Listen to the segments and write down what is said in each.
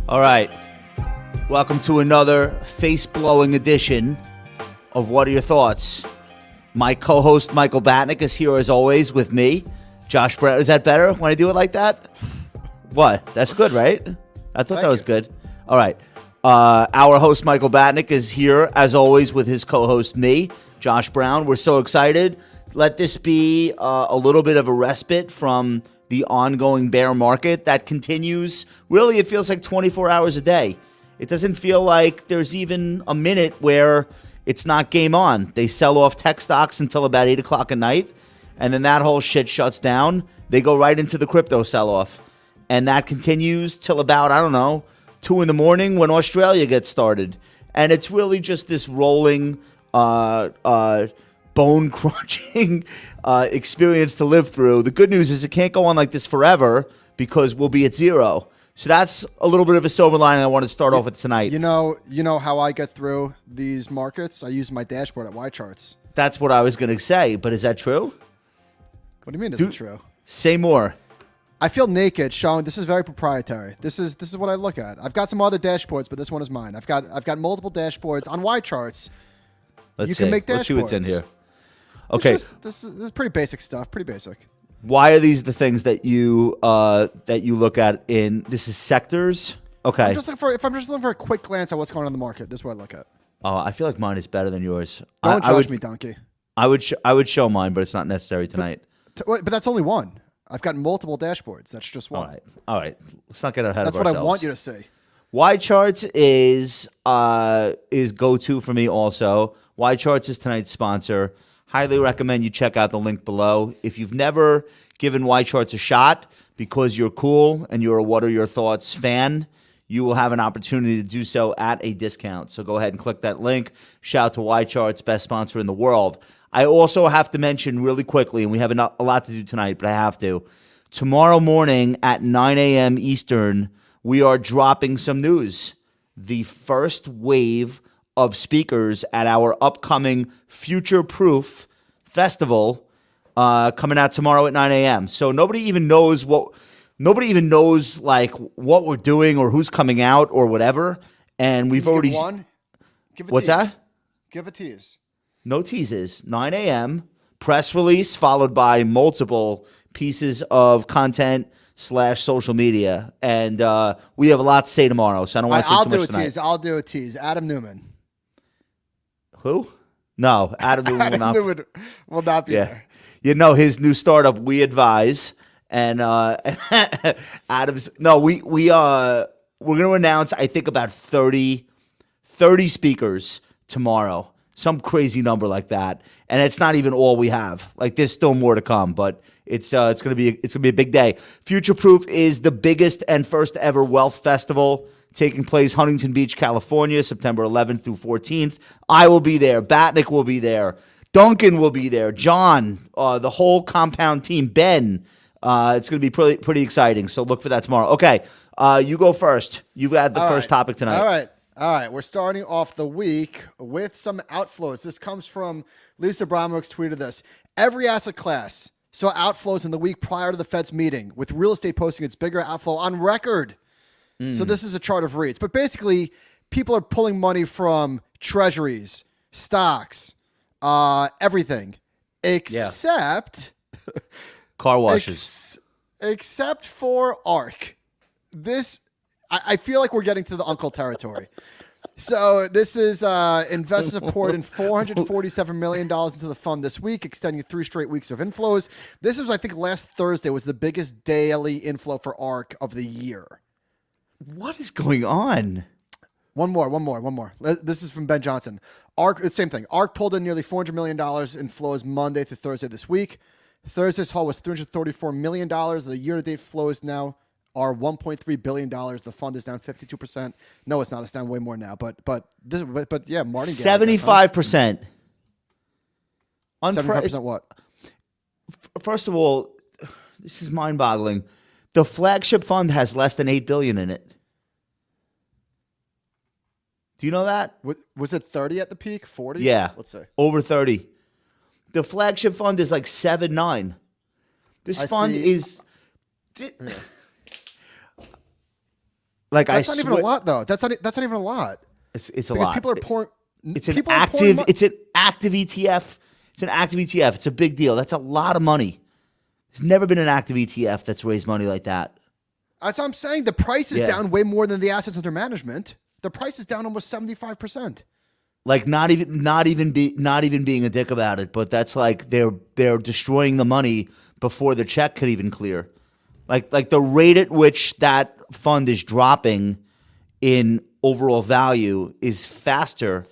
All right. Welcome to another face-blowing edition of What Are Your Thoughts? My co-host, Michael Batnick, is here as always with me. Josh Brown. Is that better when I do it like that? What? That's good, right? I thought that was good. All right. Our host, Michael Batnick, is here as always with his co-host, me, Josh Brown. We're so excited. Let this be a little bit of a respite from the ongoing bear market that continues. Really, it feels like 24 hours a day. It doesn't feel like there's even a minute where it's not game on. They sell off tech stocks until about 8 o'clock at night, and then that whole shit shuts down. They go right into the crypto sell-off, and that continues till about, 2 in the morning when Australia gets started. And it's really just this rolling, bone-crunching experience to live through. The good news is it can't go on like this forever because we'll be at zero. So that's a little bit of a silver lining I want to start off with tonight. You know how I get through these markets? I use my dashboard at Y-Charts. That's what I was going to say, but is that true? What do you mean is it true? Say more. I feel naked showing this is very proprietary. This is what I look at. I've got some other dashboards, but this one is mine. I've got multiple dashboards on Y-Charts. Let's can make dashboards. Let's see what's in here. Okay. This is pretty basic stuff. Pretty basic. Why are these the things that you look at in this is sectors? Okay. If I'm just looking for a quick glance at what's going on in the market, this is what I look at. Oh, I feel like mine is better than yours. Don't judge me, donkey. I would show mine, but it's not necessary tonight. But that's only one. I've got multiple dashboards. That's just one. All right. Let's not get ahead of ourselves. That's what I want you to see. Y-Charts is go-to for me also. Y-Charts is tonight's sponsor. Highly recommend you check out the link below. If you've never given Y-Charts a shot because you're cool and you're a What Are Your Thoughts fan, you will have an opportunity to do so at a discount. So go ahead and click that link. Shout out to Y-Charts, best sponsor in the world. I also have to mention really quickly, and we have a lot to do tonight, but I have to. Tomorrow morning at 9 a.m. Eastern, we are dropping some news. The first wave of speakers at our upcoming Future Proof Festival coming out tomorrow at 9 a.m. So nobody even knows what we're doing or who's coming out or whatever. And we've already give one. Give a what's tease. that? Give a tease. No teases. 9 a.m. press release followed by multiple pieces of content / social media. And we have a lot to say tomorrow, so I don't want to say too much tonight. I'll do a tease. Adam Newman. Who? No, Adam Newman will not be there. You know his new startup, We Advise, and Adam's. No, we're going to announce I think about 30 speakers tomorrow. Some crazy number like that, and it's not even all we have. Like there's still more to come, but it's gonna be a big day. Future Proof is the biggest and first ever wealth festival taking place Huntington Beach, California, September 11th through 14th. I will be there. Batnick will be there. Duncan will be there. John, the whole compound team. Ben. It's gonna be pretty exciting. So look for that tomorrow. Okay, you go first. You've got the first topic tonight. All right, we're starting off the week with some outflows. This comes from Lisa Bromwick's tweeted this. Every asset class saw outflows in the week prior to the Fed's meeting, with real estate posting its bigger outflow on record. So this is a chart of REITs. But basically, people are pulling money from treasuries, stocks, everything, except... car washes. Except for ARK. I feel like we're getting to the uncle territory. So this is investors have poured in $447 million into the fund this week, extending 3 straight weeks of inflows. This was, I think, last Thursday was the biggest daily inflow for ARK of the year. What is going on? One more. This is from Ben Johnson. ARK, it's the same thing. ARK pulled in nearly $400 million in flows Monday through Thursday this week. Thursday's haul was $334 million. The year-to-date flows now are $1.3 billion. The fund is down 52%. No, it's not. It's down way more now. But yeah, Martin. 75%. 75% what? First of all, this is mind-boggling. The flagship fund has less than $8 billion in it. Do you know that? Was it 30 at the peak? 40? Yeah. Let's see. Over 30. The flagship fund is like 7-9. This fund is... Like That's not even a lot, though. That's not even a lot. It's a because lot. people are pouring. It's an active ETF. It's an active ETF. It's a big deal. That's a lot of money. There's never been an active ETF that's raised money like that. That's what I'm saying. The price is down way more than the assets under management. The price is down almost 75%. Like not even being a dick about it, but that's like they're destroying the money before the check could even clear. Like the rate at which that fund is dropping in overall value is faster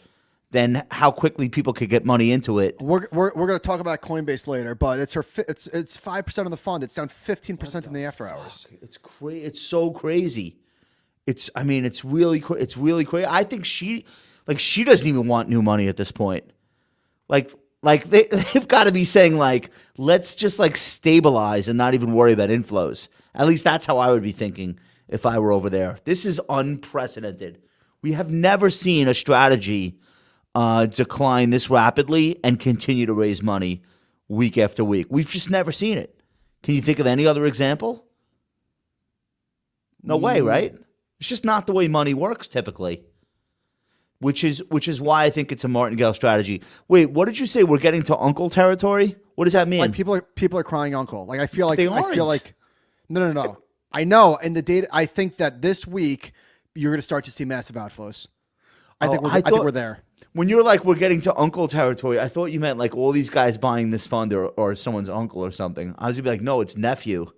than how quickly people could get money into it. We're going to talk about Coinbase later, but it's 5% of the fund. It's down 15% in the after hours. It's crazy. It's so crazy. It's really crazy. I think she doesn't even want new money at this point. Like they've got to be saying like, let's just like stabilize and not even worry about inflows. At least that's how I would be thinking if I were over there. This is unprecedented. We have never seen a strategy decline this rapidly and continue to raise money week after week. We've just never seen it. Can you think of any other example? No way, right? It's just not the way money works typically. Which is why I think it's a martingale strategy. Wait, what did you say? We're getting to uncle territory? What does that mean? Like people are crying uncle. Like I feel like aren't. No. I know. And the data, I think that this week you're going to start to see massive outflows. I think we're there. When you're like, we're getting to uncle territory, I thought you meant like all these guys buying this fund or someone's uncle or something. I was going to be like, no, it's nephew.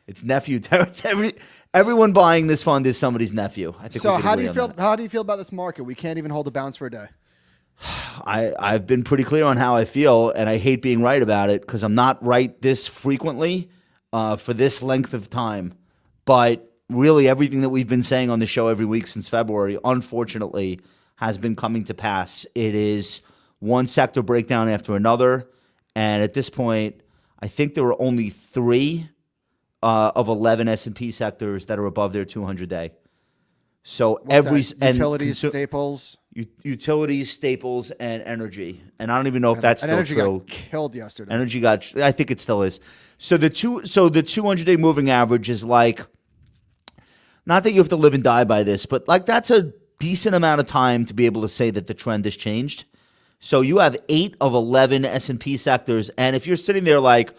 It's nephew territory. Everyone buying this fund is somebody's nephew. I think. So how do you feel? How do you feel about this market? We can't even hold a bounce for a day. I've been pretty clear on how I feel, and I hate being right about it because I'm not right this frequently for this length of time. But really, everything that we've been saying on the show every week since February, unfortunately, has been coming to pass. It is one sector breakdown after another, and at this point, I think there are only 3 of 11 S&P sectors that are above their 200-day. So utilities, staples, utilities, staples, and energy. And I don't even know if that's still energy true. Got killed yesterday. Energy got. I think it still is. So the 200-day moving average is like, not that you have to live and die by this, but like that's a decent amount of time to be able to say that the trend has changed. So you have 8 of 11 S&P sectors, and if you're sitting there like,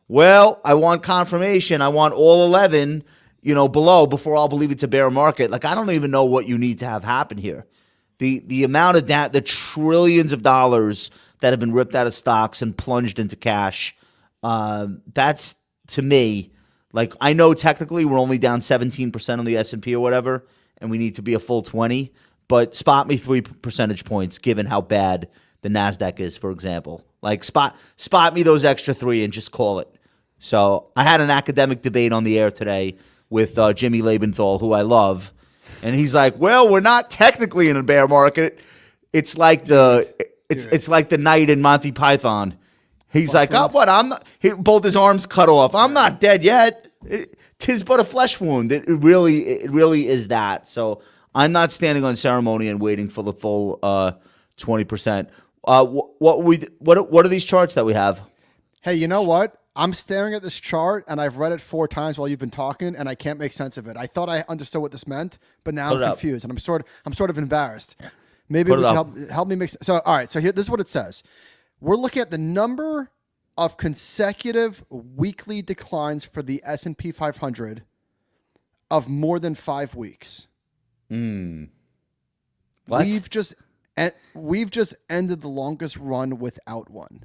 well, I want confirmation. I want all 11, below before I'll believe it's a bear market. Like, I don't even know what you need to have happen here. The amount of the trillions of dollars that have been ripped out of stocks and plunged into cash, that's, to me, like, I know technically we're only down 17% on the S&P or whatever, and we need to be a full 20, but spot me 3 percentage points given how bad the NASDAQ is, for example. Like, spot me those extra 3 and just call it. So I had an academic debate on the air today with Jimmy Lebenthal, who I love, and he's like, "Well, we're not technically in a bear market. It's like it's like the knight in Monty Python." He's like, "Oh, what? I'm not." Both his arms cut off. I'm not dead yet. Tis but a flesh wound. It really is that. So I'm not standing on ceremony and waiting for the full 20%. What are these charts that we have? Hey, you know what? I'm staring at this chart, and I've read it 4 times while you've been talking, and I can't make sense of it. I thought I understood what this meant, but now I'm confused, and I'm sort of embarrassed. Maybe we can help me make sense. So, all right. So this is what it says. We're looking at the number of consecutive weekly declines for the S&P 500 of more than 5 weeks. What? We've just ended the longest run without one.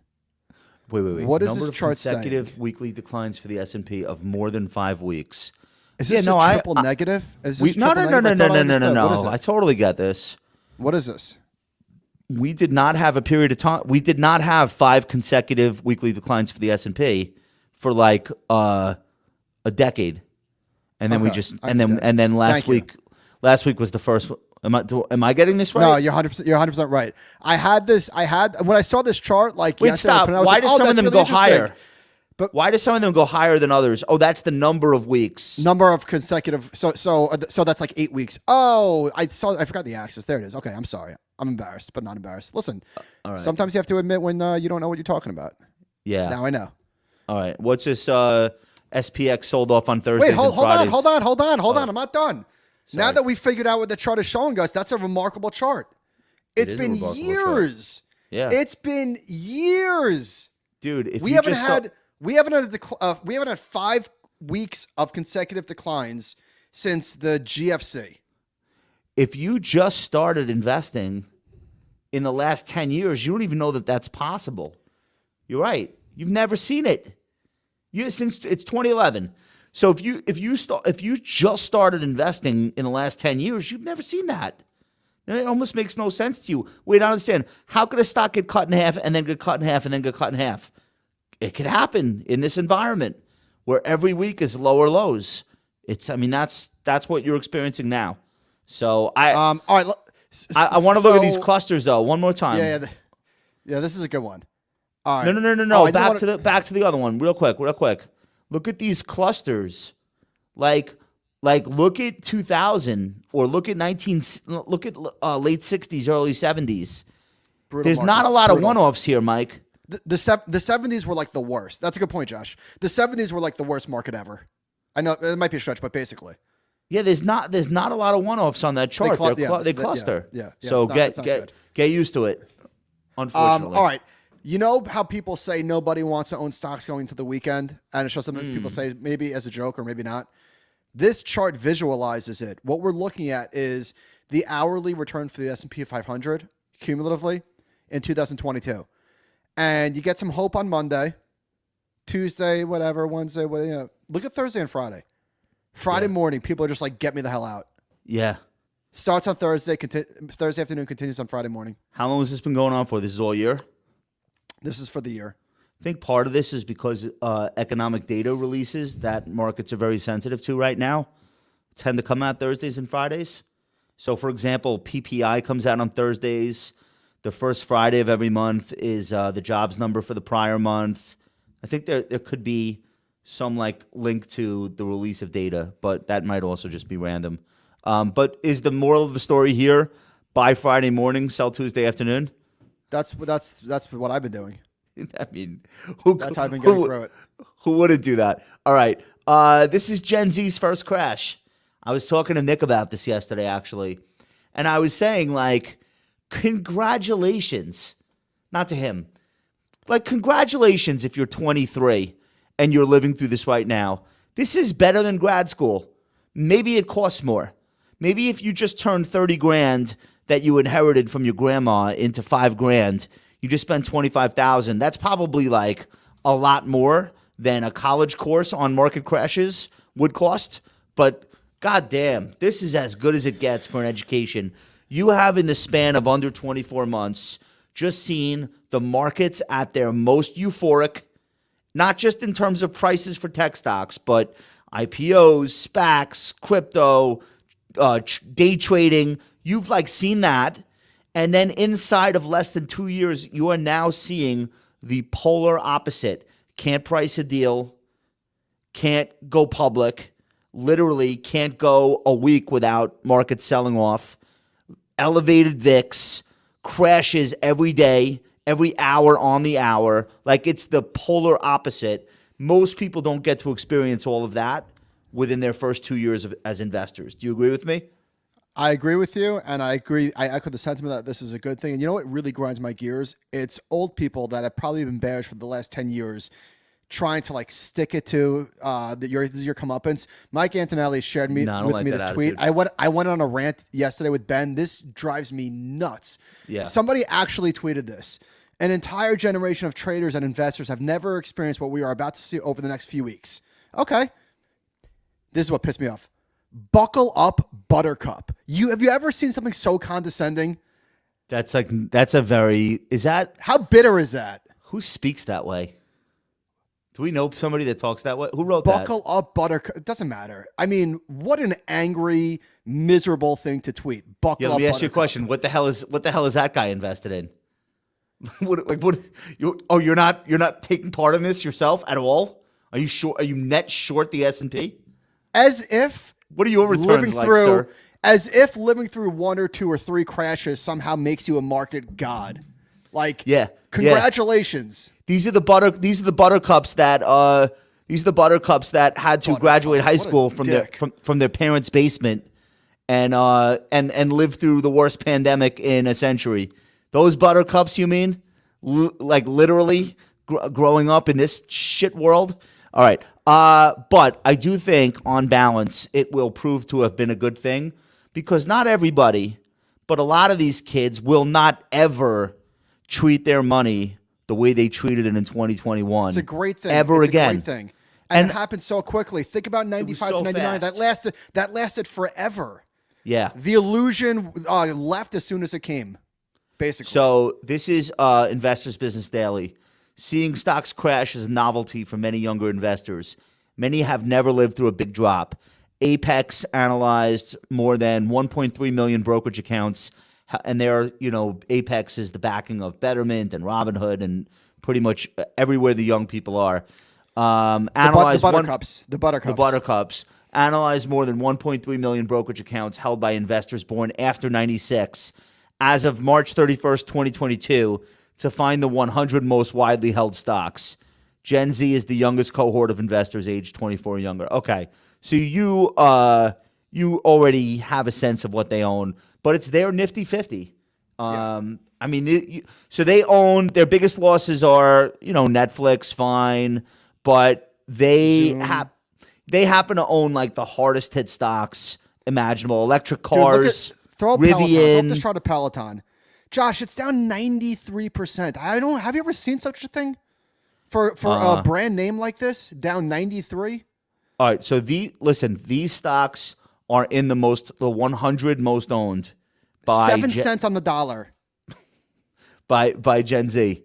Wait. What is this chart saying? Consecutive weekly declines for the S&P of more than 5 weeks. Is this a triple negative? No. I totally get this. What is this? We did not have a period of time. We did not have 5 consecutive weekly declines for the S&P for like a decade, and then then last week was the first. Am I getting this right? No, you're 100% right. When I saw this chart, like, wait, stop. Why do some of them go higher? But why do some of them go higher than others? Oh, that's the number of weeks. Number of consecutive. So that's like 8 weeks. Oh, I forgot the axis. There it is. Okay, I'm sorry. I'm embarrassed, but not embarrassed. Listen, sometimes you have to admit when you don't know what you're talking about. Yeah. Now I know. All right. What's this? SPX sold off on Thursdays. Wait, hold on. I'm not done. Now that we figured out what the chart is showing us, that's a remarkable chart. It's been years. Yeah. It's been years. Dude, if we haven't had 5 weeks of consecutive declines since the GFC. If you just started investing in the last 10 years, you don't even know that that's possible. You're right. You've never seen it. Since it's 2011. So if you just started investing in the last 10 years, you've never seen that. It almost makes no sense to you. Wait, I don't understand. How could a stock get cut in half and then get cut in half and then get cut in half? It could happen in this environment where every week is lower lows. That's what you're experiencing now. So all right. I want to look at these clusters though one more time. Yeah. This is a good one. All right. No. Back to the other one, real quick. Look at these clusters, like look at 2000 or look at late 60s, early 70s. There's not a lot of one-offs here, Mike. The 70s were like the worst. That's a good point, Josh. The 70s were like the worst market ever. I know it might be a stretch, but basically. Yeah, there's not a lot of one-offs on that chart. They cluster. Yeah. So get used to it. Unfortunately. All right. You know how people say nobody wants to own stocks going to the weekend, and it's just something people say maybe as a joke or maybe not. This chart visualizes it. What we're looking at is the hourly return for the S&P 500 cumulatively in 2022, and you get some hope on Monday, Tuesday, whatever, Wednesday, whatever. Look at Thursday and Friday. Friday morning, people are just like, "Get me the hell out." Yeah. Starts on Thursday. Thursday afternoon, continues on Friday morning. How long has this been going on for? This is all year? This is for the year. I think part of this is because economic data releases that markets are very sensitive to right now tend to come out Thursdays and Fridays. So, for example, PPI comes out on Thursdays. The first Friday of every month is the jobs number for the prior month. I think there could be some link to the release of data, but that might also just be random. But is the moral of the story here: buy Friday morning, sell Tuesday afternoon? That's what I've been doing. I mean, that's how I've been getting through it. Who wouldn't do that? All right. This is Gen Z's first crash. I was talking to Nick about this yesterday, actually. And I was saying, congratulations. Not to him. Congratulations if you're 23 and you're living through this right now. This is better than grad school. Maybe it costs more. Maybe if you just turned 30 grand that you inherited from your grandma into $5,000, you just spent $25,000. That's probably a lot more than a college course on market crashes would cost. But goddamn, this is as good as it gets for an education. You have, in the span of under 24 months, just seen the markets at their most euphoric, not just in terms of prices for tech stocks, but IPOs, SPACs, crypto, day trading. You've seen that. And then inside of less than 2 years, you are now seeing the polar opposite. Can't price a deal, can't go public, literally can't go a week without markets selling off, elevated VIX, crashes every day, every hour on the hour. It's the polar opposite. Most people don't get to experience all of that within their first 2 years as investors. Do you agree with me? I agree with you, and I agree. I echo the sentiment that this is a good thing. And you know what really grinds my gears? It's old people that have probably been bearish for the last 10 years trying to stick it to this is your comeuppance. Mike Antonelli shared with me this tweet. I went on a rant yesterday with Ben. This drives me nuts. Yeah. Somebody actually tweeted this. An entire generation of traders and investors have never experienced what we are about to see over the next few weeks. Okay. This is what pissed me off. Buckle up, Buttercup. Have you ever seen something so condescending? That's a very, is that? How bitter is that? Who speaks that way? Do we know somebody that talks that way? Who wrote that? Buckle up, Buttercup. It doesn't matter. I mean, what an angry, miserable thing to tweet. Buckle up, let me ask Buttercup. you a question. What the hell is that guy invested in? You're not taking part in this yourself at all? Are you sure? Are you net short the S&P? As if. What are your returns sir? As if living through 1 or 2 or 3 crashes somehow makes you a market god. Congratulations. Yeah. These are the buttercups that had to graduate high school from their parents' basement and lived through the worst pandemic in a century. Those buttercups, you mean? Like literally growing up in this shit world? All right. But I do think on balance, it will prove to have been a good thing because not everybody, but a lot of these kids will not ever treat their money the way they treated it in 2021. It's a great thing. Ever it's again. A great thing. And it happened so quickly. Think about 95 to 99. Fast. That lasted forever. Yeah. The illusion left as soon as it came, basically. So this is Investors Business Daily. Seeing stocks crash is a novelty for many younger investors. Many have never lived through a big drop. Apex analyzed more than 1.3 million brokerage accounts, and Apex is the backing of Betterment and Robinhood and pretty much everywhere the young people are. The Buttercups. Analyzed more than 1.3 million brokerage accounts held by investors born after 96 as of March 31st, 2022 to find the 100 most widely held stocks. Gen Z is the youngest cohort of investors aged 24 or younger. Okay, so you already have a sense of what they own, but it's their nifty 50. I mean, so they own, their biggest losses are, Netflix, fine, but they happen to own like the hardest hit stocks imaginable. Electric cars, throw Rivian. Peloton. Throw up this chart of Peloton. Josh, it's down 93%. Have you ever seen such a thing? For a brand name like this, down 93? All right, so these stocks are in the 100 most owned by 7 cents on the dollar. by Gen Z.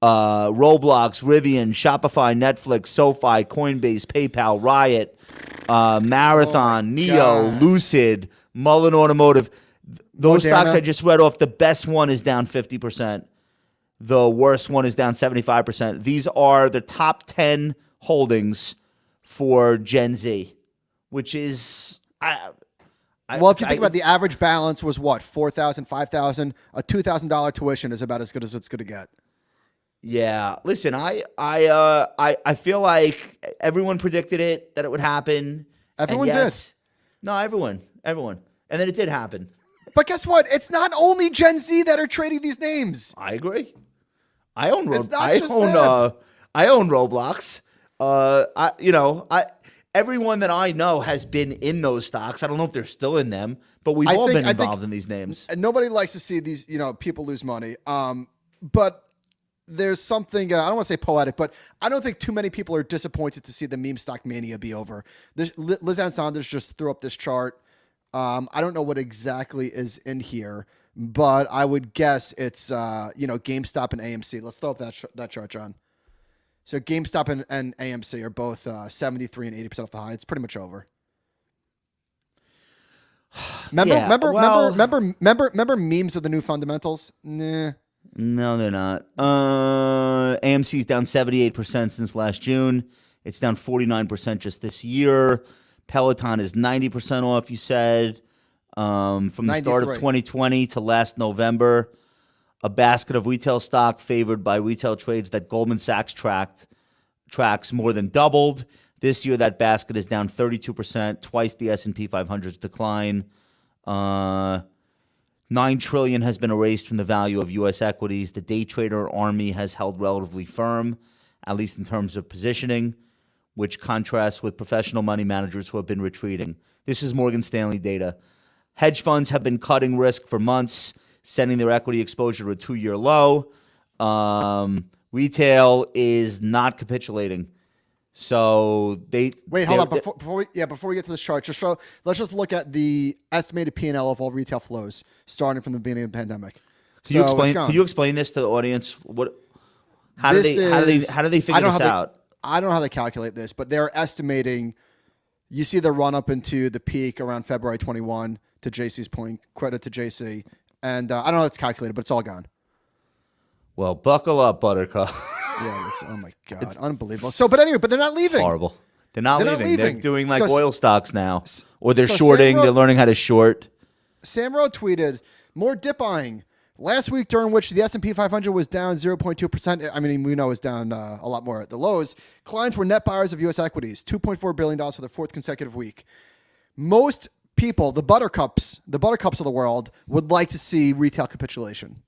Roblox, Rivian, Shopify, Netflix, SoFi, Coinbase, PayPal, Riot, Marathon, Neo, Lucid, Mullen Automotive. Those Moderna. stocks I just read off, the best one is down 50%. The worst one is down 75%. These are the top 10 holdings for Gen Z, which is... if you think about the average balance was what, 4,000, 5,000? A $2,000 tuition is about as good as it's going to get. Yeah, listen, I feel like everyone predicted that it would happen. Everyone did. No, everyone, and then it did happen. But guess what? It's not only Gen Z that are trading these names. I agree. I own Roblox. Everyone that I know has been in those stocks. I don't know if they're still in them, but we've all been involved in these names. And nobody likes to see these, people lose money. But there's something, I don't want to say poetic, but I don't think too many people are disappointed to see the meme stock mania be over. Liz Ann Saunders just threw up this chart. I don't know what exactly is in here, but I would guess it's, GameStop and AMC. Let's throw up that chart, John. So GameStop and AMC are both 73 and 80% off the high. It's pretty much over. Remember memes of the new fundamentals? Nah. No, they're not. AMC's down 78% since last June. It's down 49% just this year. Peloton is 90% off, you said, from the start of 2020 to last November. A basket of retail stock favored by retail trades that Goldman Sachs tracks more than doubled. This year, that basket is down 32%, twice the S&P 500's decline. $9 trillion has been erased from the value of U.S. equities. The day trader army has held relatively firm, at least in terms of positioning, which contrasts with professional money managers who have been retreating. This is Morgan Stanley data. Hedge funds have been cutting risk for months, sending their equity exposure to a 2-year low. Retail is not capitulating. So hold on. Before we get to this chart, let's just look at the estimated P&L of all retail flows starting from the beginning of the pandemic. Can you explain this to the audience? How do they figure this out? I don't know how they calculate this, but they're estimating. You see the run up into the peak around February 21. To JC's point, credit to JC, and I don't know how it's calculated, but it's all gone. Well, buckle up, Buttercup. Yeah, oh my God, it's unbelievable. But they're not leaving. Horrible. They're not leaving. They're doing like oil stocks now, or they're shorting. They're learning how to short. Sam Rowe tweeted more dip buying last week, during which the S&P 500 was down 0.2%. I mean, we know it's down a lot more at the lows. Clients were net buyers of U.S. equities, $2.4 billion for the fourth consecutive week. Most people, the buttercups of the world would like to see retail capitulation.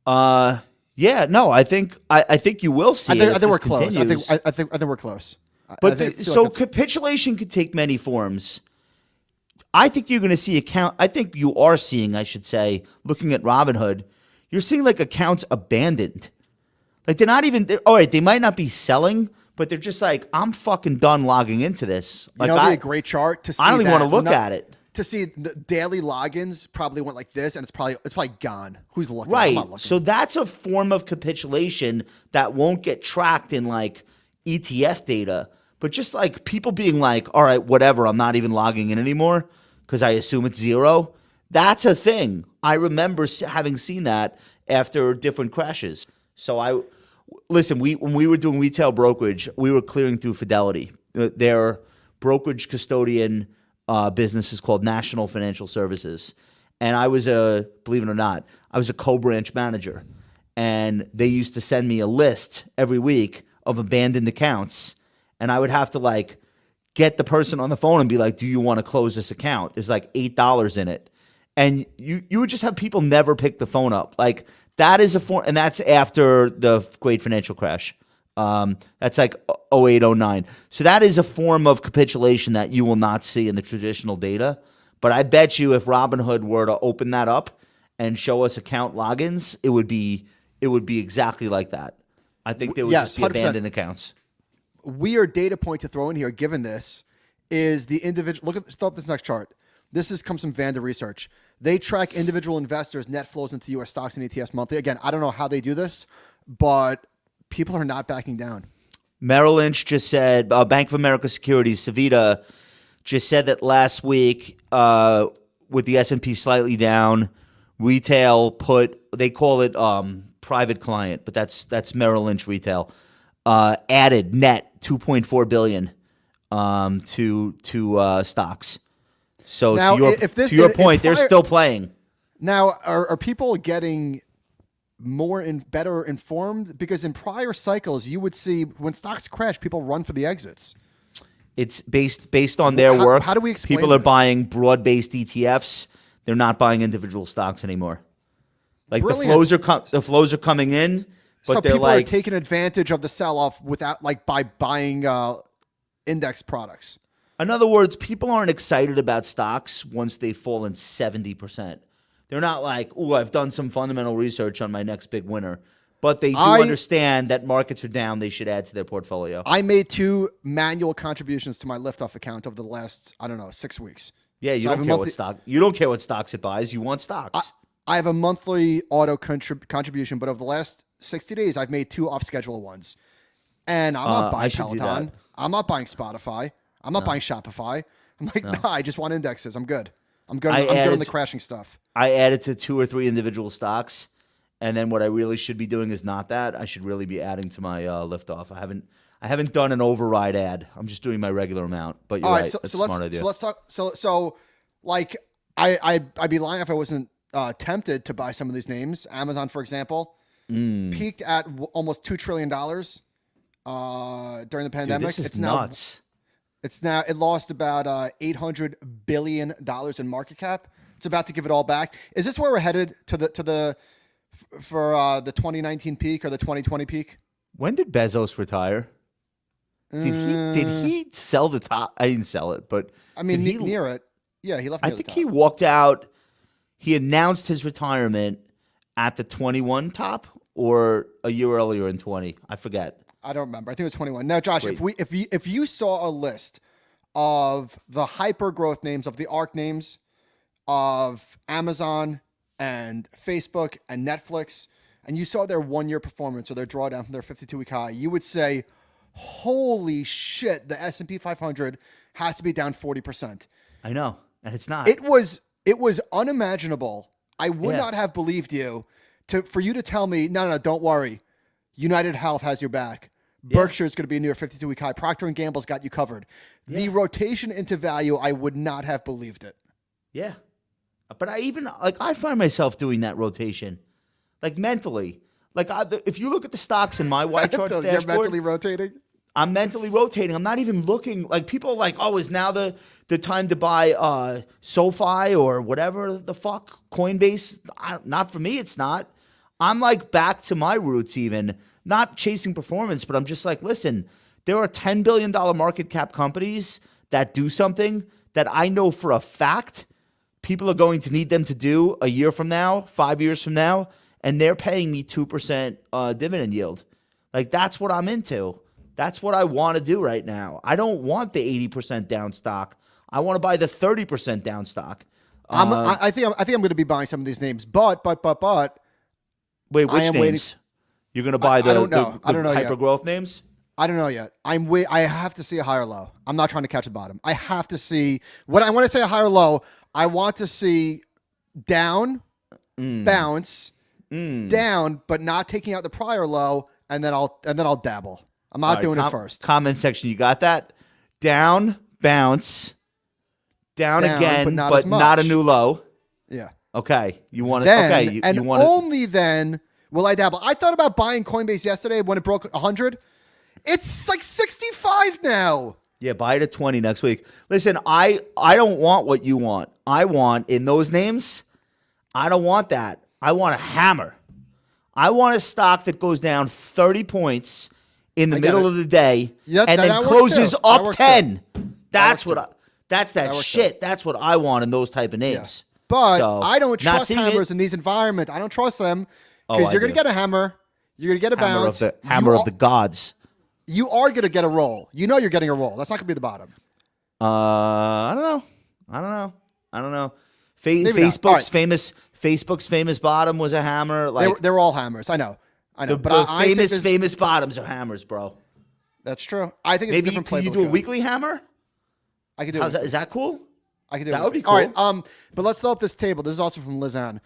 Yeah, no, I think you will see it. I think we're close. Continues. I think we're close. But capitulation could take many forms. I think you're going to see I think you are seeing, I should say, looking at Robinhood, you're seeing like accounts abandoned. Like they're not even. All right, they might not be selling, but they're just like, I'm fucking done logging into this. Like, it'd be a great chart to see. I don't even want to look at it. To see the daily logins probably went like this, and it's probably gone. Who's looking? Right. I'm not looking. So that's a form of capitulation that won't get tracked in like ETF data, but just like people being like, all right, whatever, I'm not even logging in anymore because I assume it's zero. That's a thing. I remember having seen that after different crashes. So listen, when we were doing retail brokerage, we were clearing through Fidelity. Their brokerage custodian business is called National Financial Services. And I was believe it or not, I was a co-branch manager. And they used to send me a list every week of abandoned accounts. And I would have to like get the person on the phone and be like, do you want to close this account? There's like $8 in it. And you would just have people never pick the phone up. Like that is a form, and that's after the great financial crash. That's like 08, 09. So that is a form of capitulation that you will not see in the traditional data. But I bet you if Robinhood were to open that up and show us account logins, it would be exactly like that. I think there would just be 100%. abandoned accounts. Weird data point to throw in here, given this, is the individual. Throw up this next chart. Comes from Vanda Research. They track individual investors' net flows into U.S. stocks and ETFs monthly. Again, I don't know how they do this, but people are not backing down. Merrill Lynch just said, Bank of America Securities, Savita, just said that last week with the S&P slightly down, retail they call it private client, but that's Merrill Lynch retail, added net $2.4 billion to stocks. So now, to your point, they're still playing. Now, are people getting better informed? Because in prior cycles, you would see when stocks crash, people run for the exits. It's based on their work. How do we explain People are this? buying broad-based ETFs. They're not buying individual stocks anymore. Like Brilliant. the flows are coming in, but so they're people like are taking advantage of the sell-off by buying index products. In other words, people aren't excited about stocks once they've fallen 70%. They're not like, oh, I've done some fundamental research on my next big winner. But they do understand that markets are down. They should add to their portfolio. I made 2 manual contributions to my Liftoff account over the last, 6 weeks. Yeah, you don't care what stock. You don't care what stocks it buys. You want stocks. I have a monthly auto contribution, but over the last 60 days, I've made 2 off-schedule ones. And I'm not buying Peloton. I'm not buying Spotify. I'm not buying Shopify. I'm like, nah, I just want indexes. I'm good. I'm good on the crashing stuff. I added to 2 or 3 individual stocks, and then what I really should be doing is not that. I should really be adding to my Liftoff. I haven't done an override ad. I'm just doing my regular amount. But you're right. That's a smart idea. So let's talk. So like I'd be lying if I wasn't tempted to buy some of these names. Amazon, for example, peaked at almost $2 trillion during the pandemic. Dude, this is nuts. It lost about $800 billion in market cap. It's about to give it all back. Is this where we're headed for the 2019 peak or the 2020 peak? When did Bezos retire? Did he sell the top? I didn't sell it, but near it. Yeah, he left. I think he walked out. He announced his retirement at the 21 top or a year earlier in 20. I forget. I don't remember. I think it was 21. Now, Josh, Great. if you saw a list of the hyper growth names, of the ARC names, of Amazon and Facebook and Netflix, and you saw their 1-year performance or their drawdown from their 52-week high, you would say, holy shit, the S&P 500 has to be down 40%. I know, and it's not. It was unimaginable. I would not have believed you for you to tell me, no, don't worry. United Health has your back. Berkshire is going to be near 52-week high. Procter & Gamble's got you covered. Yeah. The rotation into value, I would not have believed it. Yeah. But I find myself doing that rotation, like mentally. Like if you look at the stocks in my Y charts dashboard, you're mentally rotating. I'm mentally rotating. I'm not even looking. Like, people are like, oh, is now the time to buy SoFi or whatever the fuck, Coinbase? Not for me, it's not. I'm like back to my roots even, not chasing performance, but I'm just like, listen, there are $10 billion market cap companies that do something that I know for a fact people are going to need them to do a year from now, 5 years from now, and they're paying me 2% dividend yield. Like, that's what I'm into. That's what I want to do right now. I don't want the 80% down stock. I want to buy the 30% down stock. I think I'm going to be buying some of these names, but wait, which names? Waiting. You're going to buy I don't know. I don't know hyper yet. growth names? I don't know yet. I have to see a higher low. I'm not trying to catch a bottom. I have to see when I say a higher low. I want to see down, bounce, down, but not taking out the prior low, and then I'll dabble. I'm not doing it first. Comment section, you got that? Down, bounce, down again, but not a new low. Yeah. Okay. You want to? Okay. You want only then will I dabble. I thought about buying Coinbase yesterday when it broke 100. It's like 65 now. Yeah, buy it at 20 next week. Listen, I don't want what you want. I want in those names. I don't want that. I want a hammer. I want a stock that goes down 30 points in the middle of the day and then closes up 10. That's what. That's that shit. That's what I want in those type of names. Yeah. But I don't trust hammers in these environments. I don't trust them because you're going to get a hammer. You're going to get a bounce. Hammer of the gods. You are going to get a roll. You know you're getting a roll. That's not going to be the bottom. I don't know. Facebook's famous bottom was a hammer. Like they were all hammers. I know. But famous bottoms are hammers, bro. That's true. I think it's a different playbook. Can you do a weekly hammer? I could do it. Is that cool? I could do that would be cool. All right. But let's throw up this table. This is also from Lizanne.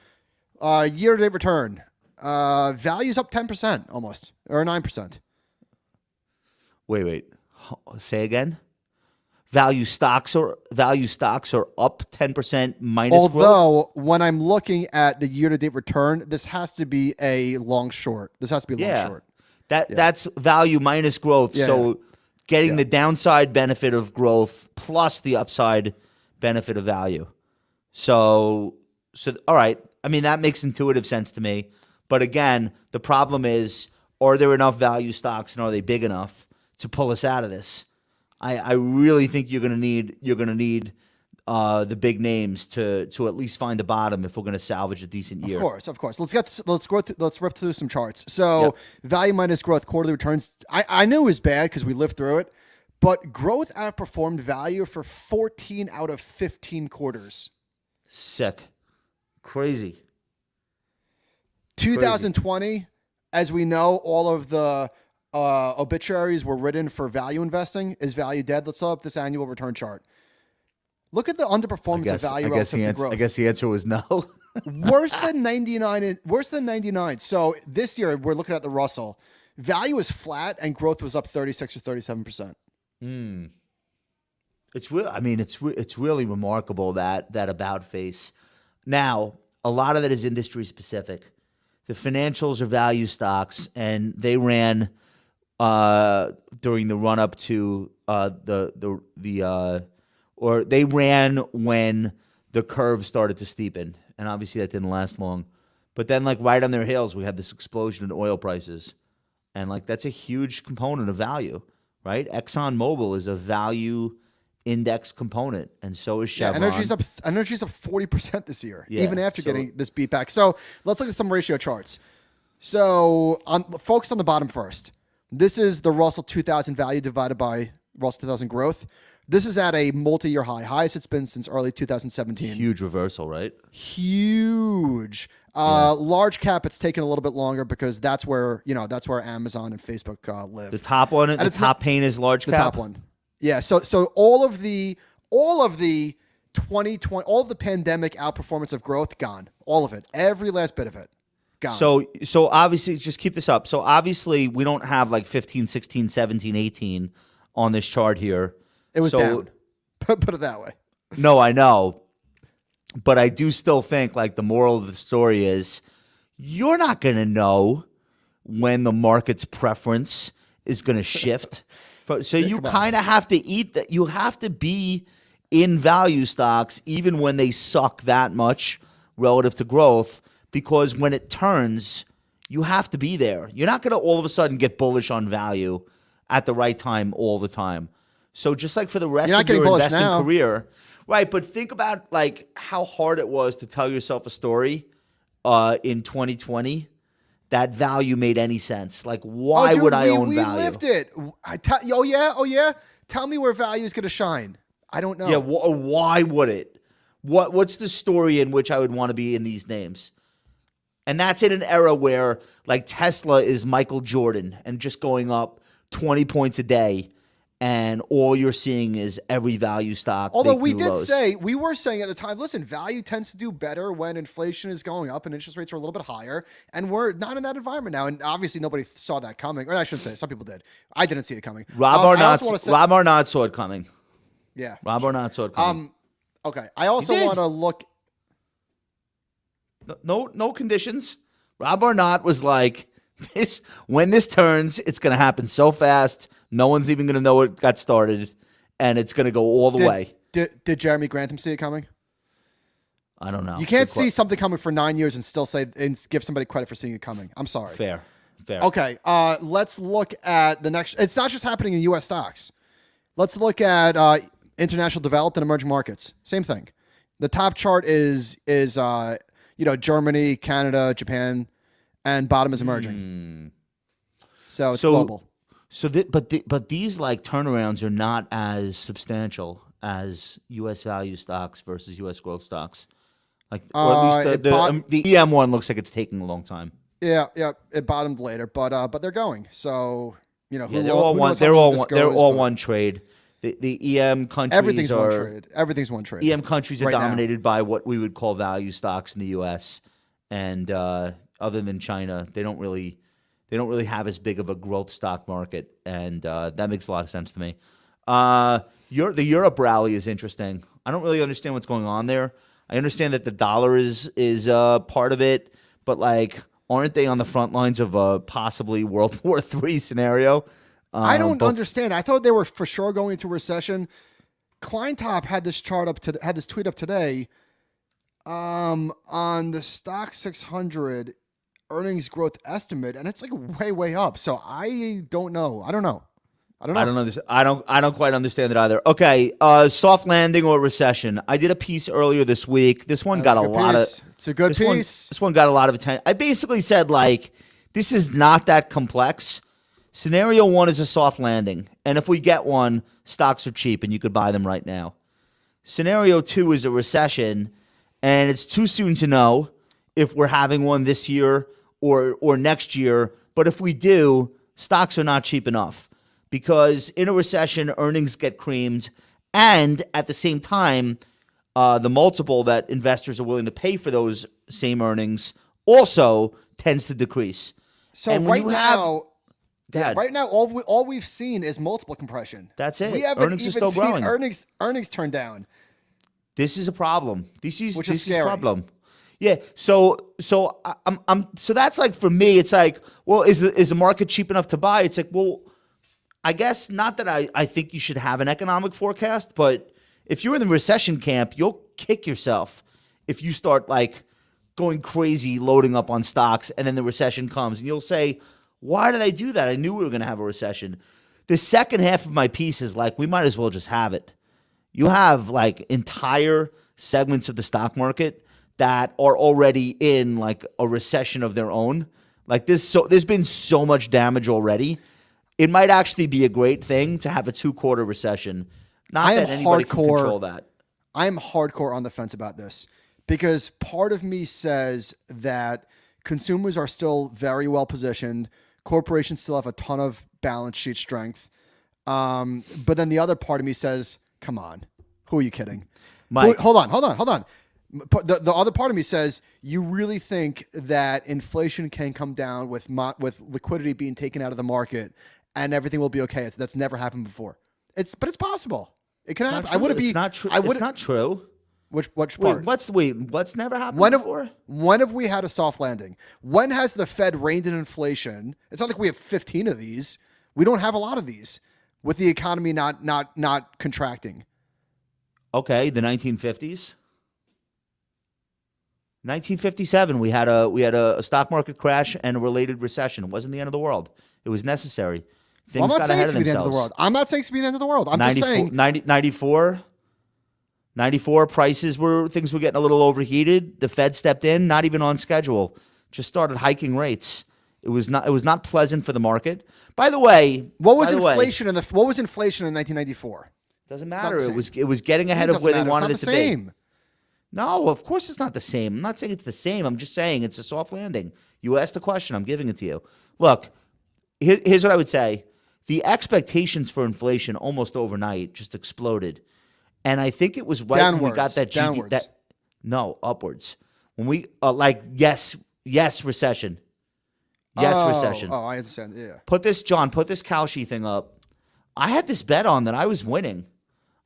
Year-to-date return. Value's up 10% almost, or 9%. Wait. Say again. Value stocks are up 10% minus Although, when I'm looking at the year-to-date return, this has to be a long short. Long short. That's value minus growth. Getting the downside benefit of growth plus the upside benefit of value. So all right. I mean, that makes intuitive sense to me. But again, the problem is, are there enough value stocks and are they big enough to pull us out of this? I really think you're gonna need the big names to at least find the bottom if we're gonna salvage a decent year. Of course. Let's rip through some charts. So value minus growth quarterly returns. I knew it was bad because we lived through it, but growth outperformed value for 14 out of 15 quarters. Sick, crazy. 2020, as we know, all of the obituaries were written for value investing. Is value dead? Let's pull up this annual return chart. Look at the underperformance of value relative to growth. I guess the answer was no. Worse than 99. Worse than 99. So this year we're looking at the Russell. Value is flat and growth was up 36 or 37%. It's real. I mean, it's really remarkable that about face. Now, a lot of that is industry specific. The financials are value stocks, and they ran during the run up to they ran when the curve started to steepen, and obviously that didn't last long. But then, like right on their heels, we had this explosion in oil prices, and like that's a huge component of value, right? ExxonMobil is a value index component, and so is Chevron. Energy's up 40% this year, even after getting this beat back. So let's look at some ratio charts. So focus on the bottom first. This is the Russell 2000 value divided by Russell 2000 growth. This is at a multi-year high, highest it's been since early 2017. Huge reversal, right? Huge. Large cap, it's taken a little bit longer because that's where Amazon and Facebook live. The top one, the top pane is large cap. The top one. Yeah. So all of the 2020, all of the pandemic outperformance of growth gone. All of it. Every last bit of it. Gone. So obviously, just keep this up. So obviously, we don't have like 15, 16, 17, 18 on this chart here. It was down. Put it that way. No, I know. But I do still think like the moral of the story is you're not going to know when the market's preference is going to shift. So you kind of have to eat that. You have to be in value stocks even when they suck that much relative to growth, because when it turns, you have to be there. You're not going to all of a sudden get bullish on value at the right time all the time. So just like for the rest of your investing career, right? But think about like how hard it was to tell yourself a story in 2020 that value made any sense. Like, why would I own value? We lived it. Oh yeah. Tell me where value is going to shine. I don't know. Yeah, why would it? What's the story in which I would want to be in these names? And that's in an era where like Tesla is Michael Jordan and just going up 20 points a day, and all you're seeing is every value stock. Although we were saying at the time, listen, value tends to do better when inflation is going up and interest rates are a little bit higher, and we're not in that environment now. And obviously nobody saw that coming. Or I shouldn't say, some people did. I didn't see it coming. Rob Arnott saw it coming. Yeah. Rob Arnott saw it coming. Okay. I also want to look. No conditions. Rob Arnott was like, when this turns, it's going to happen so fast. No one's even going to know it got started, and it's going to go all the way. Did Jeremy Grantham see it coming? I don't know. You can't see something coming for 9 years and still give somebody credit for seeing it coming. I'm sorry. Fair. Okay. Let's look at the next. It's not just happening in U.S. stocks. Let's look at international developed and emerging markets. Same thing. The top chart is Germany, Canada, Japan, and bottom is emerging. So it's global. But these like turnarounds are not as substantial as U.S. value stocks versus U.S. growth stocks. Like, or at least the EM one looks like it's taking a long time. Yeah. It bottomed later, but they're going. So they're all one trade. The EM countries everything's one trade. Everything's one trade. EM countries are dominated by what we would call value stocks in the U.S. And other than China, they don't really have as big of a growth stock market, and that makes a lot of sense to me. The Europe rally is interesting. I don't really understand what's going on there. I understand that the dollar is part of it, but like, aren't they on the front lines of a possibly World War III scenario? I don't understand. I thought they were for sure going into recession. Kleintop had this tweet up today on the stock 600 earnings growth estimate, and it's like way up. So I don't know. I don't know. I don't quite understand it either. Okay, soft landing or recession. I did a piece earlier this week. This one got a lot of. It's a good piece. This one got a lot of attention. I basically said like, this is not that complex. Scenario one is a soft landing, and if we get one, stocks are cheap and you could buy them right now. Scenario two is a recession, and it's too soon to know if we're having one this year or next year. But if we do, stocks are not cheap enough, because in a recession, earnings get creamed, and at the same time, the multiple that investors are willing to pay for those same earnings tends to decrease. So right now, all we've seen is multiple compression. That's it. We haven't earnings even are still seen growing. Earnings turn down. This is a problem. This is scary. A problem. Yeah. So that's like, for me, it's like, well, is the market cheap enough to buy? It's like, well, I guess not that I think you should have an economic forecast, but if you're in the recession camp, you'll kick yourself if you start like going crazy loading up on stocks, and then the recession comes and you'll say, why did I do that? I knew we were going to have a recession. The second half of my piece is like, we might as well just have it. You have like entire segments of the stock market that are already in like a recession of their own. Like there's been so much damage already. It might actually be a great thing to have a 2-quarter recession. Not that anybody can control that. I am hardcore on the fence about this, because part of me says that consumers are still very well positioned. Corporations still have a ton of balance sheet strength. But then the other part of me says, come on, who are you kidding? Mike. Hold on. The other part of me says, you really think that inflation can come down with liquidity being taken out of the market and everything will be okay? That's never happened before. But it's possible. It can happen. It's not true. It's not true. Which part? What's never happened before? When have we had a soft landing? When has the Fed reined in inflation? It's not like we have 15 of these. We don't have a lot of these. with the economy not contracting? Okay, the 1950s. 1957, we had a stock market crash and a related recession. It wasn't the end of the world. It was necessary. Things got ahead of themselves. The end of the world. I'm not saying it's to be the end of the world. I'm just saying 94 things were getting a little overheated. The Fed stepped in, not even on schedule. Just started hiking rates. It was not pleasant for the market. By the way, what was inflation in 1994? Doesn't matter. It was getting ahead of where they wanted it to be. No, of course it's not the same. I'm not saying it's the same. I'm just saying it's a soft landing. You asked the question. I'm giving it to you. Look, here's what I would say. The expectations for inflation almost overnight just exploded. And I think it was right downwards, when we got that downwards. Upwards. When we yes, recession. Yes, recession. Oh, I understand. Yeah. Put this Kalshi thing up. I had this bet on that I was winning.